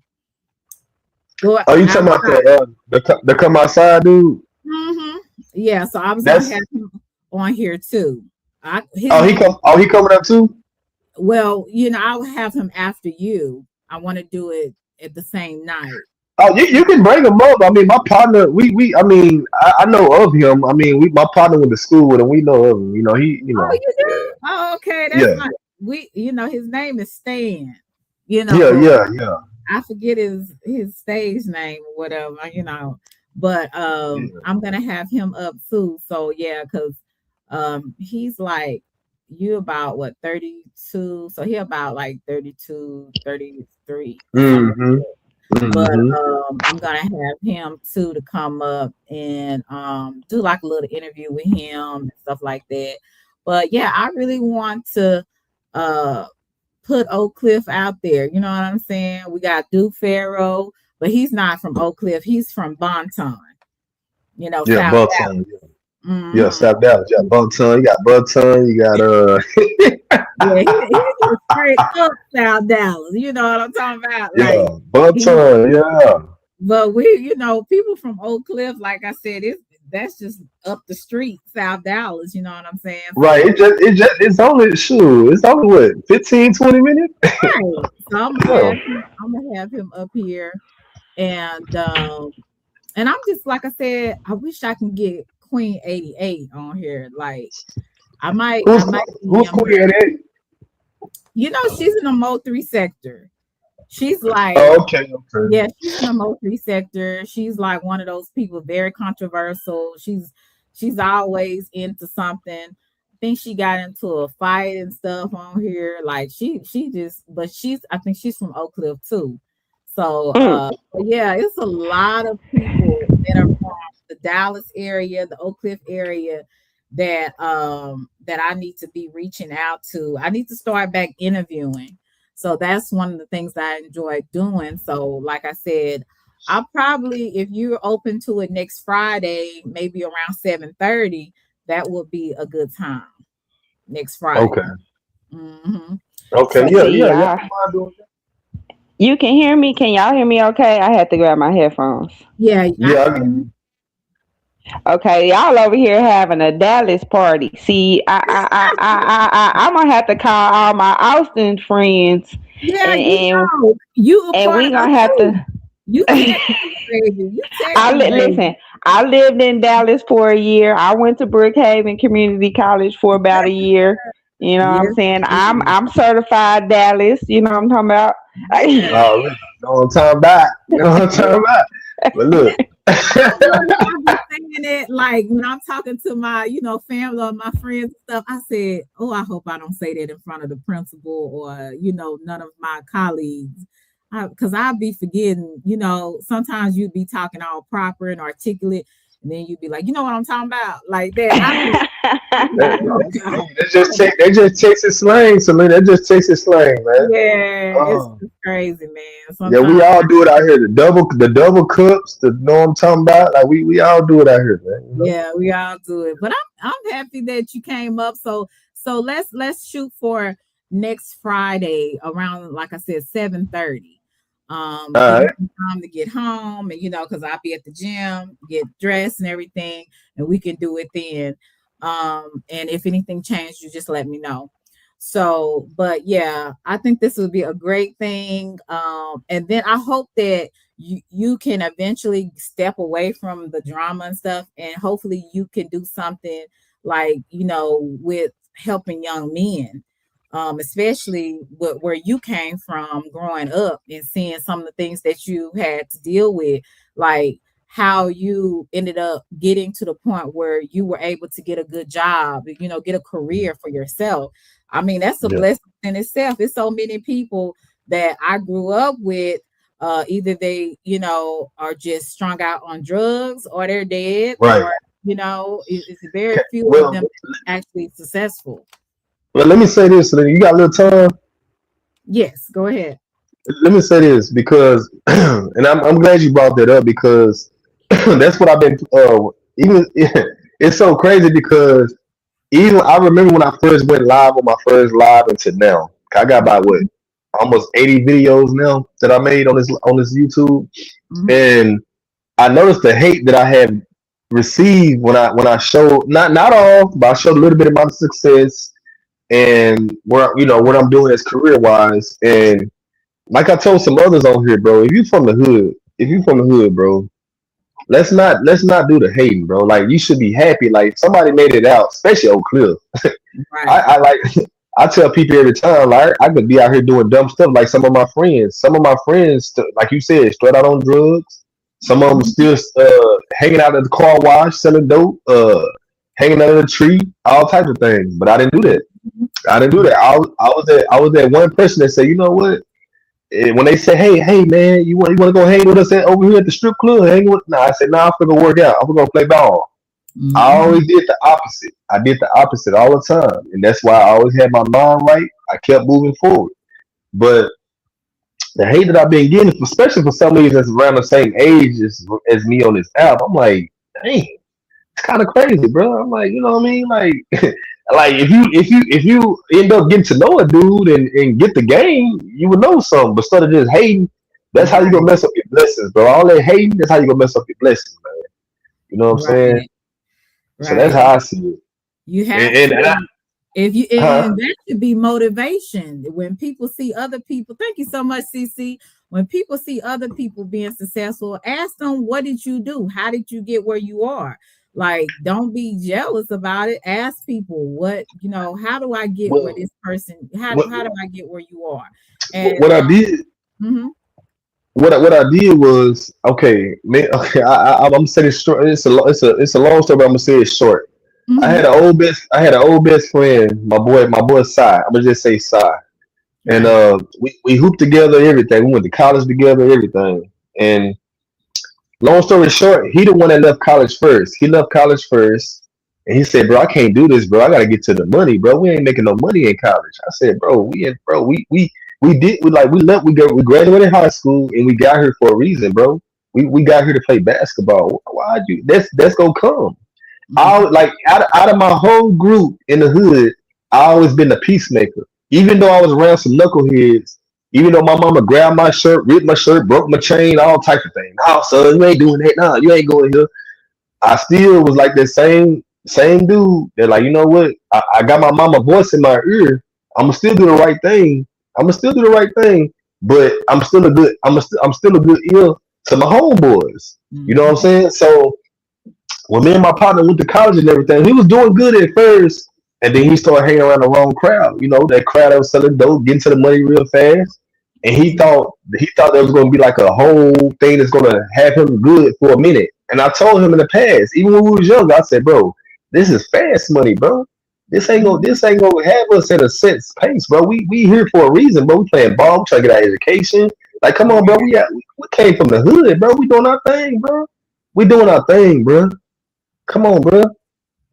Go Oh, you talking about outside. the come outside dude? Hmm. Yeah, so I was gonna That's have him on here too. His oh he name is come oh he coming up too? well, I'll have him after you. I want to do it at the same night. Oh, you can bring him up. I mean, my partner, we I mean, I know of him. I mean, my partner went to school with him. We know of him. Oh, you Yeah, do? Oh, okay. That's yeah, my his name is Stan. yeah, But yeah, yeah, I forget his stage name or whatever. But yeah. I'm gonna have him up too. So yeah, because he's like you about what 32. So he about like 32, 33 or something like Mm-hmm. that. But Mm-hmm. I'm gonna have him too to come up and do like a little interview with him and stuff like that. But yeah, I really want to uh put Oak Cliff out there. You know what I'm saying? We got Duke Farrow, but he's not from Oak Cliff. He's from Bonton, Yeah, South Buckton. Dallas. Yeah, Hmm. South Dallas. You got Buckton. You got Buckton. You got Yeah, he just straight up South Dallas. You know what I'm talking about? Like yeah, he Buckton. Yeah. But people from Oak Cliff, like I said, that's just up the street, South Dallas. You know what I'm saying? Right. So, It's only shoot. It's only what 15, 20 minutes. right. So Yeah. I'm gonna have him up here, and I'm just like I said, I wish I can get Queen 88 on here. Like Who's I might who's DM Queen her. at it? She's in the Mo3 sector. She's like Oh, okay, okay. Yeah, she's in the Mo3 sector. She's like one of those people, very controversial. She's always into something. I think she got into a fight and stuff on here. Like she just, but I think she's from Oak Cliff too. So Mm. but yeah, it's a lot of people that are from the Dallas area, the Oak Cliff area that I need to be reaching out to. I need to start back interviewing. So that's one of the things that I enjoy doing. So, like I said, I'll probably, if you're open to it next Friday, maybe around 7:30, that would be a good time next Okay. Friday. Hmm. Okay, Let's yeah, see, yeah, yeah. I y'all. don't mind doing You can hear me? Can y'all hear me okay? I had to grab my headphones. Yeah, that. I Yeah, I got can. you. Okay, y'all over here having a Dallas party. See, I'm gonna have to call all my Austin friends, Yeah, and you and know, you a and part we of gonna have too. to. You Texas, baby. You Texas, baby. Listen. I lived in Dallas for a year. I went to Brookhaven Community College for about a year. You know what I'm Yes, saying? I'm yes, I'm certified Dallas. You know what I'm talking about? yes. Already. You know what I'm talking about? You know what I'm talking about? But look. I be saying it like when I'm talking to my, family or my friends and stuff. I said, "Oh, I hope I don't say that in front of the principal or none of my colleagues, because I'll be forgetting. Sometimes you'd be talking all proper and articulate, and then you'd be like, you know what I'm talking about, like that. I be No, forgetting you stuff. cool. They just Texas slang, Selena. They just Texas slang, man. Yeah, it's Oh. just crazy, man. Yeah, we Sometimes. all do it out here. The double cups, the know what I'm talking about? Like we all do it out here, man. You know? Yeah, we all do it. But I'm happy that you came up. So let's shoot for next Friday around, like I said, 7:30. Give All me right. some time to get home, and because I'll be at the gym, get dressed and everything, and we can do it then. And if anything changed, you just let me know. So, but yeah, I think this would be a great thing. And then I hope that you can eventually step away from the drama and stuff, and hopefully you can do something like with helping young men, especially where you came from growing up and seeing some of the things that you had to deal with, like how you ended up getting to the point where you were able to get a good job, get a career for yourself. I mean, that's a Yeah. blessing in itself. It's so many people that I grew up with, either they are just strung out on drugs, or they're dead, Right. or it's very few of Well, them actually successful. well, let me say this, Selena. You got a little time? Yes, go ahead. Let me say this because, and I'm glad you brought that up because that's what I've been. Even it's so crazy because even I remember when I first went live on my first live until now. I got about what almost 80 videos now that I made on this YouTube, Mm-hmm. and I noticed the hate that I had received when I showed not all, but I showed a little bit of my success and where what I'm doing as career wise. And like I told some others on here, bro, if you from the hood, bro, let's not do the hating, bro. Like you should be happy. Like somebody made it out, especially Oak Cliff. I, Right. I like I tell people every time, like I could be out here doing dumb stuff like some of my friends. Some of my friends, like you said, straight out on drugs. Some of them Mhm. still hanging out at the car wash, selling dope, hanging under the tree, all types of things. But I didn't do that. I didn't do that. I was that one person that said, you know what? When they say, hey man, you want to go hang with us over here at the strip club? Hang with? Nah, I said, nah, I'm gonna work out. I'm gonna play ball. I Mhm. always did the opposite. I did the opposite all the time, and that's why I always had my mind right. I kept moving forward. But the hate that I've been getting, especially for some of that's around the same age as me on this app, I'm like, dang, it's kind of crazy, bro. I'm like, you know what I mean? Like, like if you end up getting to know a dude and get the game, you would know something. But instead of just hating, that's how you gonna Right. mess up your blessings, bro. All that hating, that's how you gonna mess up your blessings, man. You know what I'm saying? Right. So that's Right. how I see it. You have And to. If you huh? and that should be motivation. When people see other people, thank you so much, CC. When people see other people being successful, ask them, what did you do? How did you get where you are? Like, don't be jealous about it. Ask people, how do I get where Well, this person, what how do I get where you are? And what I did mhm, what I did was okay, man. Okay, I'm gonna say this short. It's a long story, but I'm gonna say it short. mhm, I had an old best friend, my boy Cy. I'm gonna just say Cy, and right. we hooped together, everything. We went to college together, everything. And long story short, he the one that left college first. He left college first, and he said, "Bro, I can't do this, bro. I gotta get to the money, bro. We ain't making no money in college." I said, "Bro, we graduated high school and we got here for a reason, bro. We got here to play basketball. Why'd you? That's gonna come. Mhm, Like out of my whole group in the hood, I always been the peacemaker. Even though I was around some knuckleheads, even though my mama grabbed my shirt, ripped my shirt, broke my chain, all type of things. No, son, you ain't doing that. No, you ain't going here. I still was like that same dude. They're like, you know what? I got my mama voice in my ear. I'ma still do the right thing. I'ma still do the right thing. But I'm still a good ear to my homeboys. You know what I'm Mhm. saying? So when me and my partner went to college and everything, he was doing good at first, and then he started hanging around the wrong crowd. You know, that crowd that was selling dope, getting to the money real fast. And he thought there was gonna be like a whole thing that's gonna have him good for a minute. And I told him in the past, even when we was young, I said, bro, this is fast money, bro. This ain't gonna have us at a set pace, bro. We here for a reason, bro. We playing ball, we trying to get our education. Like, come on, bro. We came from the hood, bro. We doing our thing, bro. We doing our thing, bro. Come on, bro.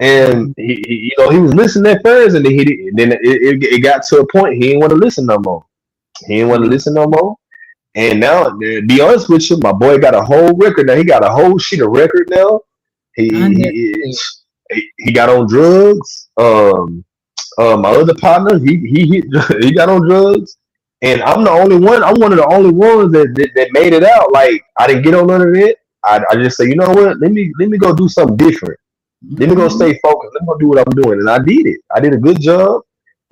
And he was listening at first, and then it got to a point he didn't want to listen no more. He didn't want to listen no more. And now, to be honest with you, my boy got a whole record now. He got a whole sheet of record now. He he, Understood. he got on drugs. My other partner, he got on drugs, and I'm the only one. I'm one of the only ones that made it out. Like, I didn't get on none of it. I just say, you know what? Let me go do something different. Let me go Mhm. stay focused. Let me go do what I'm doing, and I did it. I did a good job.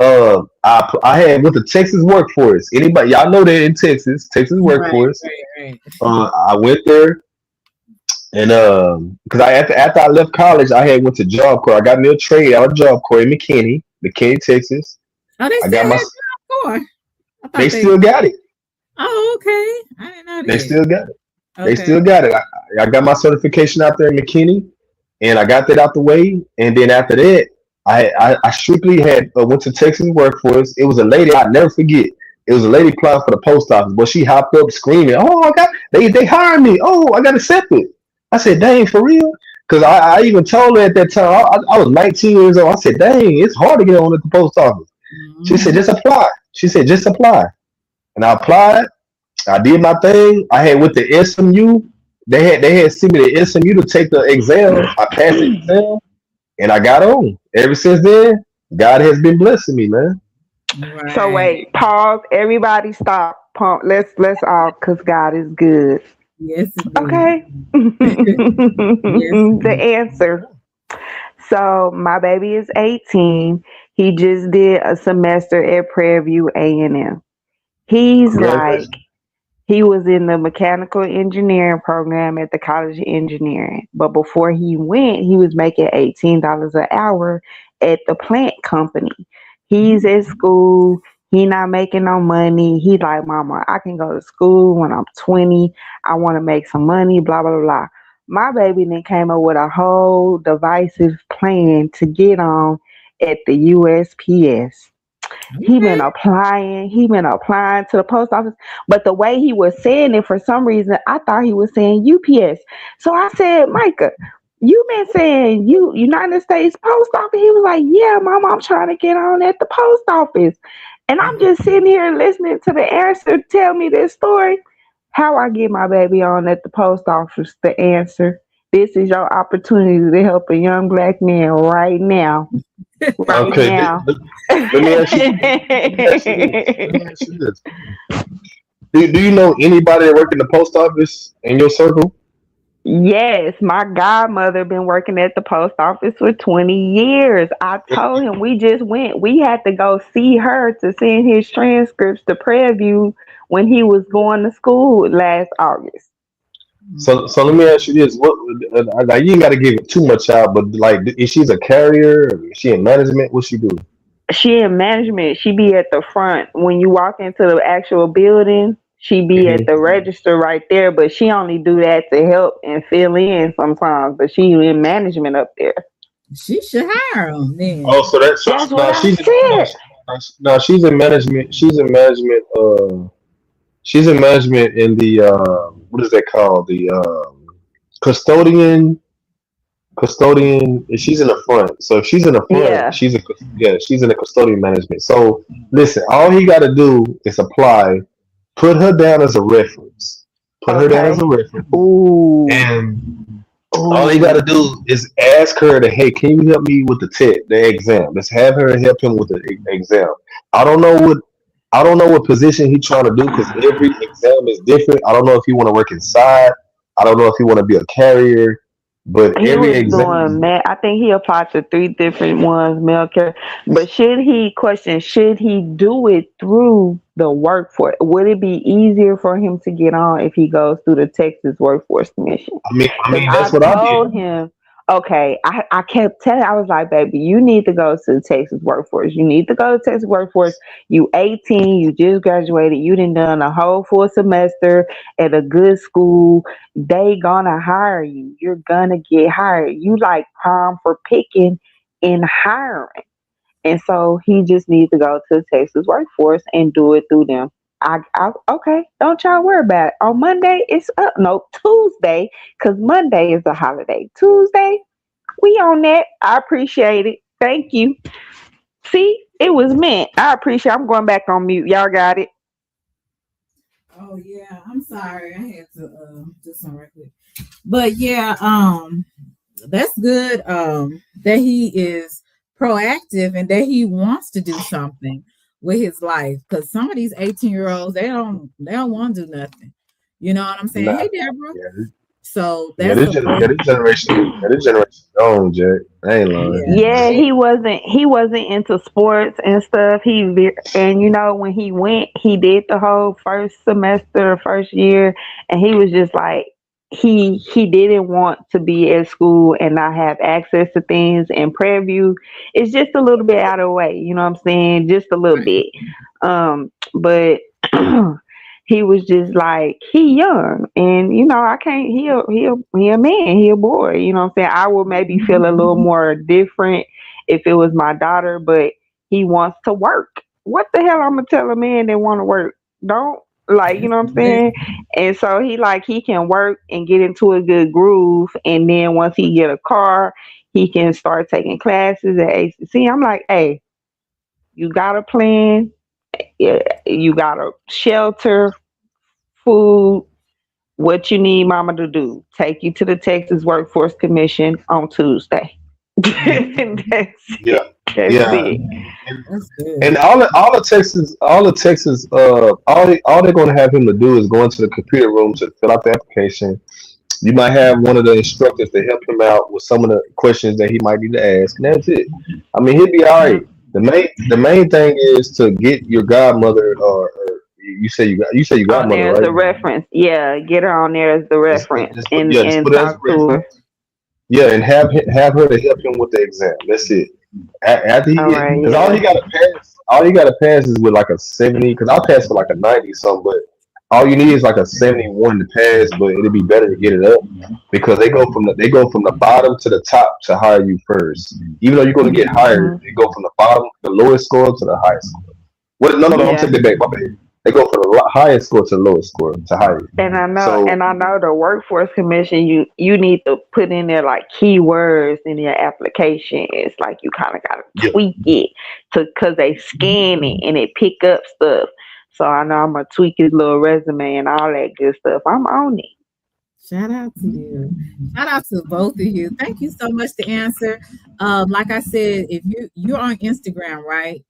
I had went to Texas Workforce. Anybody, y'all know that in Texas Right, Workforce. right, right. I went there, and because after I left college, I had went to Job Corps. I got me a trade out of Job Corps in McKinney, Texas. Oh, they I still got my. had Job Corps. I They thought they. still got it. Oh, okay. I didn't know They that. still got it. They Okay. still got it. I got my certification out there in McKinney, and I got that out the way. And then after that, I strictly had went to Texas Workforce. It was a lady I never forget. It was a lady applying for the post office, but she hopped up screaming, "Oh, I got they hired me! Oh, I got accepted!" I said, "Dang, for real?" Because I even told her at that time I was 19 years old. I said, "Dang, it's hard to get on at the post office." She said, Mhm. "Just apply." She said, "Just apply," and I applied. I did my thing. I had with the SMU. They had sent me the SMU to take the exam. I passed the exam and I got on. Ever since then, God has been blessing me, man. So Right. wait, pause. Everybody stop. Pump. Let's all, cause God is good. Yes, indeed. Okay. Yes, The indeed. answer. So my baby is 18. He just did a semester at Prairie View A&M. He's like, Congratulations. he was in the mechanical engineering program at the College of Engineering. But before he went, he was making $18 an hour at the plant company. He's at school. He not making no money. He like, Mama, I can go to school when I'm 20. I want to make some money, blah, blah, blah. My baby then came up with a whole divisive plan to get on at the USPS. Okay. He been applying to the post office, but the way he was saying it, for some reason I thought he was saying UPS. So I said, Micah, you been saying you United States Post Office? He was like, yeah, Mama, I'm trying to get on at the post office. And I'm just sitting here listening to the answer tell me this story. How I get my baby on at the post office? The answer. This is your opportunity to help a young black man right now. Right Okay, now. let me ask you. Let me ask you this. Let me ask you this. Do you know anybody that work in the post office in your circle? Yes, my godmother been working at the post office for 20 years. I told him we just went. We had to go see her to send his transcripts to Prairie View when he was going to school last August. So let me ask you this: what now? You ain't got to give it too much out, but like, is she a carrier? Or is she in management? What she do? She in management. She be at the front. When you walk into the actual building, she be at the Hmm. register right there, but she only do that to help and fill in sometimes. But she in management up there. She should hire him Oh, then. so that's so That's what now I she's in, no, said. no, she's in management. She's in management. She's in management in the what is that called? The custodian. Custodian. She's in the front. So if she's in the front, Yeah. she's a yeah. She's in the custodian management. So listen, all he got to do is apply. Put her down as a reference. Put her down as Okay. a reference, Ooh. and All you gotta do is ask her to, hey, can you help me with the exam? Let's have her help him with the exam. I don't know what I don't know what position he's trying to do because every exam is different. I don't know if he want to work inside. I don't know if he want to be a carrier, but He every was exam is doing that. I think he applied to three different ones, mail care. But should he do it through the workforce? Would it be easier for him to get on if he goes through the Texas Workforce Commission? Because that's I what I did. told him, okay, I kept telling, I was like, baby, you need to go to the Texas Workforce. You need to go to Texas Workforce. You 18, you just graduated, you done a whole full semester at a good school. They gonna hire you. You're gonna get hired. You like prime for picking in hiring. And so he just needs to go to Texas Workforce and do it through them. I okay, don't y'all worry about it. On Monday, it's up. No, Tuesday, because Monday is a holiday. Tuesday, we on that. I appreciate it. Thank you. See, it was meant. I appreciate. I'm going back on mute. Y'all got it. Oh yeah, I'm sorry. I had to do something right quick. But yeah, that's good. That he is proactive and that he wants to do something with his life. Because some of these 18-year-olds, they don't want to do nothing. You know what I'm saying? Nah, Hey, Deborah. yeah, So that's a this generation gone, Jack. I ain't lying. yeah. Yeah, he wasn't into sports and stuff. And when he went, he did the whole first semester, first year, and he was just like he didn't want to be at school and not have access to things. And Prairie View is just a little bit out of the way. You know what I'm saying? Just a little bit. But he was just like he young, and I can't. He a man. He a boy. You know what I'm saying? I would maybe feel a little more different if it was my daughter, but he wants to work. What the hell? I'm gonna tell a man that want to work? Don't like. You know what I'm saying? And so he can work and get into a good groove, and then once he get a car, he can start taking classes at ACC. I'm like, hey, you got a plan? Yeah, you got a shelter, food, what you need mama to do. Take you to the Texas Workforce Commission on Tuesday. That's Yeah, it. That's yeah. it. And, That's good. and all the Texas, all they're gonna have him to do is go into the computer room to fill out the application. You might have one of the instructors to help him out with some of the questions that he might need to ask, and that's it. I mean, he'll be all right. The main thing is to get your godmother, or you say your On godmother, there as right? a reference. Yeah, get her on there as the reference Just and put it as a talk to her. reference. Yeah, and have her to help him with the exam. That's it. After he All get, right, because yeah. all he gotta pass is with like a 70. Because I passed with like a 90 something, but all you need is like a 71 to pass. But it'd be better to get it up because they go from the bottom to the top to hire you first. Even though you're gonna get hired, Hmm. they go from the bottom, the lowest score to the highest score. What? No, no, no. I'm Yeah. taking it back. My bad. They go from the highest score to the lowest score to hire you. So And I know the workforce commission. You need to put in there like keywords in your application. It's like you kind of gotta yeah, tweak it to because they scan it and it pick up stuff. So I know I'm gonna tweak his little resume and all that good stuff. I'm on it. Shout out to you. Shout out to both of you. Thank you so much to answer. Like I said, if you're on Instagram, right?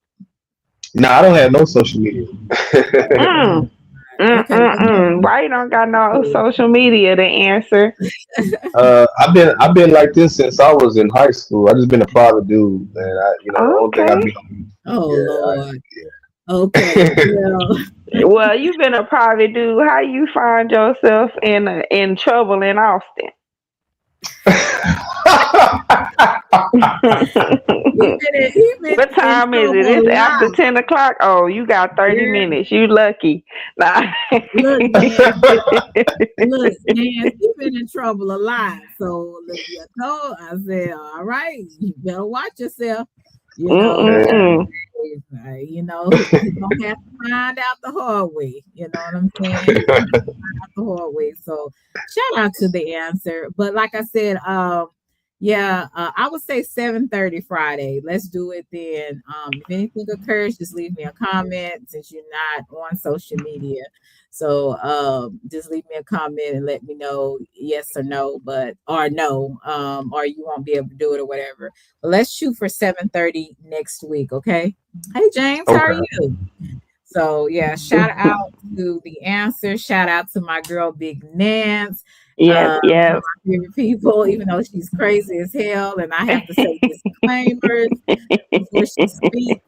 nah, I don't have no social media. Mm. Okay, well, Why you don't got no so social media to answer? I've been like this since I was in high school. I just been a private dude, and the only thing I Okay. be on. oh Lord. Yeah, Okay. Well, Well, you've been a private dude. How you find yourself in trouble in Austin? he What been in time is it? trouble It's a after lot. 10 o'clock. Oh, you got 30 minutes. You lucky. Nah. Look, Nancy. Look, Nancy, he been in trouble a lot. So look, you told I said, all right, you better watch yourself. You know, man. Mm-mm-mm. he gonna have to find out the hard way. You know what I'm saying? He gonna have to find out the hard way. So shout out to the answer. But like I said, Yeah, I would say 7:30 Friday. Let's do it then. If anything occurs, just leave me a comment since you're not on social media. So just leave me a comment and let me know yes or no, but or no, or you won't be able to do it or whatever. But let's shoot for 7:30 next week, okay? Hey James, how are Okay. you? So yeah, shout out to the answer. Shout out to my girl Big Nance. Yes, One of yes. my favorite people, even though she's crazy as hell, and I have to say disclaimers before she speaks.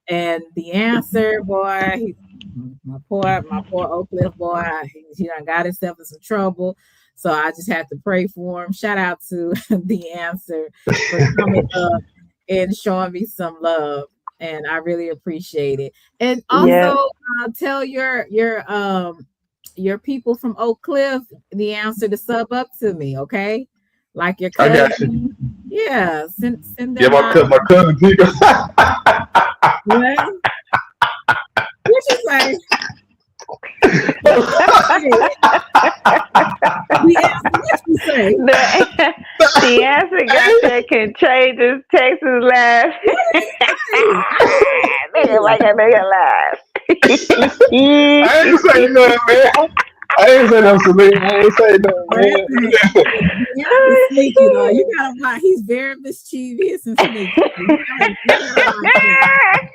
And the answer, boy, my poor Oak Cliff boy, he done got himself in some trouble. So I just have to pray for him. Shout out to the answer for coming up and showing me some love. And I really appreciate it. And also Yes. tell your people from Oak Cliff the answer to sub up to me, okay? Like your I got you. cousin. Yeah, send Yeah, them my my cousin Tico. what? What you say? Hey, the answer, what you say? the the answer got that contagious Texas laugh. What did he say? I Nigga didn't make a nigga laugh. I ain't say nothing, man. I ain't say nothing, Selena. I ain't say nothing, hear it. man. The answer's Oh sneaky though. You shit. gotta watch. He's very mischievous and sneaky. So you gotta watch him.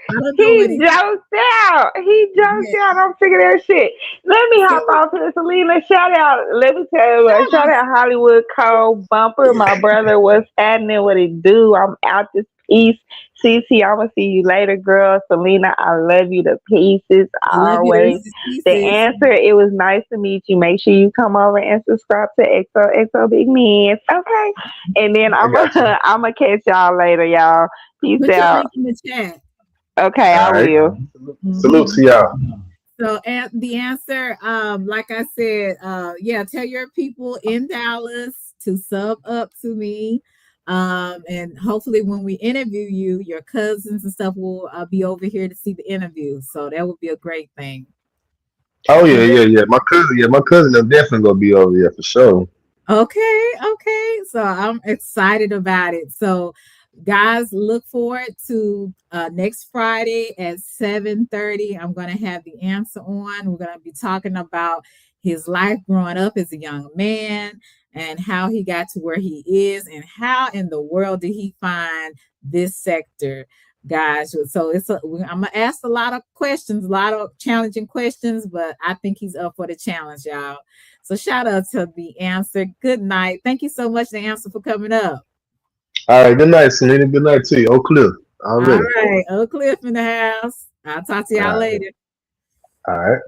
I don't know what He he. joked out. He joked Yeah. out. I'm figuring that shit. Let me So hop off here, Selena. Shout out. Let me tell you what. shout Shout out out Hollywood Code Bumper. My brother, what's happening? What it do? I'm out this piece. CC, I'm gonna see you later, girl. Selena, I love you to pieces I love you to always. The pieces. answer, it was nice to meet you. Make sure you come over and subscribe to XOXO Big Men. Okay. And then I I'm got you. gonna I'm gonna catch y'all later, y'all. Peace Put your out. link in the chat. Okay, I All right. will. Salute Hmm. to y'all. So and the answer, like I said, yeah, tell your people in Dallas to sub up to me. And hopefully when we interview you, your cousins and stuff will be over here to see the interview. So that would be a great thing. Oh So yeah, yeah, yeah. My cousin, I'm definitely gonna be over there for sure. okay, okay. So I'm excited about it. So guys, look forward to next Friday at 7:30. I'm gonna have the answer on. We're gonna be talking about his life growing up as a young man and how he got to where he is and how in the world did he find this sector. Guys, so I'm gonna ask a lot of questions, a lot of challenging questions, but I think he's up for the challenge, y'all. So shout out to the answer. Good night. Thank you so much, the answer, for coming up. All right, good night, Selena. Good night to you. Oak Cliff, All already. right. Oak Cliff in the house. I'll talk to All y'all right, later. all right.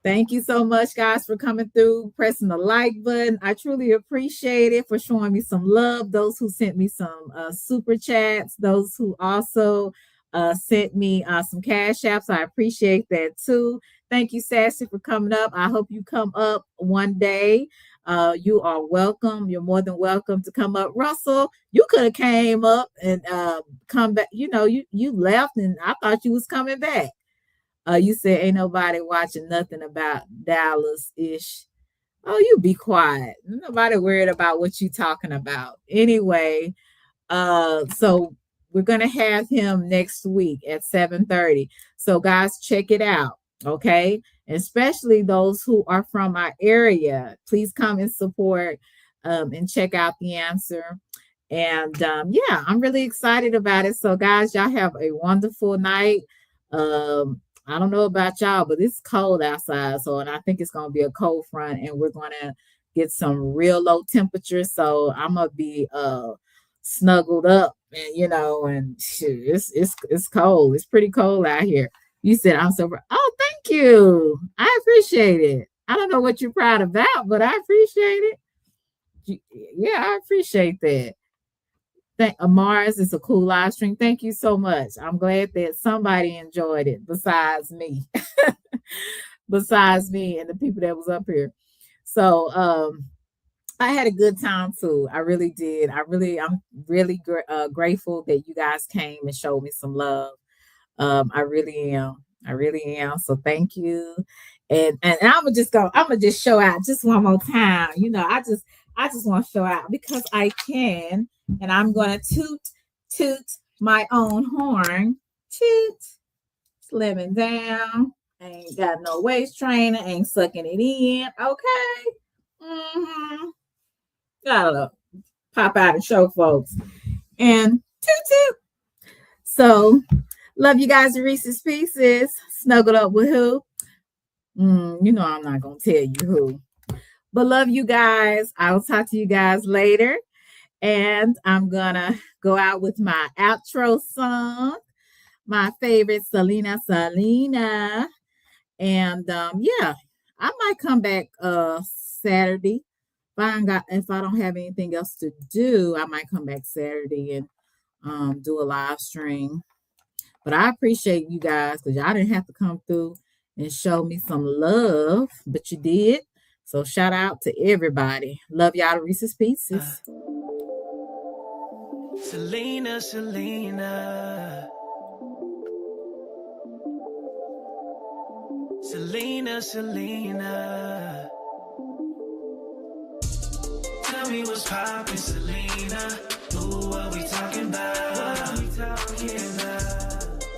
Thank you so much, guys, for coming through, pressing the like button. I truly appreciate it, for showing me some love. Those who sent me some super chats, those who also sent me some cash apps. I appreciate that too. Thank you, Sassy, for coming up. I hope you come up one day. You are welcome. You're more than welcome to come up. Russell, you could have came up and come back. You know, you left, and I thought you was coming back. You said ain't nobody watching nothing about Dallas ish. Oh, you be quiet. Nobody worried about what you talking about. Anyway, so we're gonna have him next week at 7:30. So guys, check it out. Okay. Especially those who are from our area. Please come and support and check out the answer. And yeah, I'm really excited about it. So, guys, y'all have a wonderful night. I don't know about y'all, but it's cold outside. So, and I think it's going to be a cold front, and we're going to get some real low temperatures. So, I'm going to be snuggled up, and and shoot, it's cold. It's pretty cold out here. You said I'm so. Oh, thank you. I appreciate it. I don't know what you're proud about, but I appreciate it. Yeah, I appreciate that. Thank Mars, it's a cool live stream. Thank you so much. I'm glad that somebody enjoyed it besides me. Besides me and the people that was up here. So I had a good time too. I really did. I'm really grateful that you guys came and showed me some love. I really am. I really am. So thank you. And I'm gonna just show out just one more time. You know, I just want to show out because I can, and I'm gonna toot my own horn. Toot, slimming down. Ain't got no waist trainer, ain't sucking it in. Okay. Gotta pop out and show folks. And toot. So love you guys to Reese's Pieces. Snuggled up with who? You know I'm not gonna tell you who. But love you guys. I will talk to you guys later. And I'm gonna go out with my outro song, my favorite Selena. And yeah, I might come back Saturday. If I don't have anything else to do, I might come back Saturday and do a live stream. But I appreciate you guys because y'all didn't have to come through and show me some love, but you did. So shout out to everybody. Love y'all to Reese's Pieces. Selena. Tell me what's poppin', Selena. Ooh, what we talking about?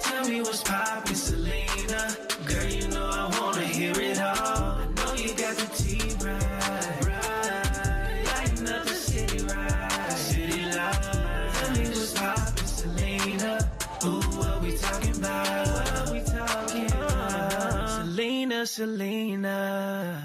Tell me what's poppin', Selena. Girl, you know I wanna hear it all. I know you got the tea right. Lighten up the city right. City light. Tell me what's poppin', Selena. Ooh, what we talking about? Selena.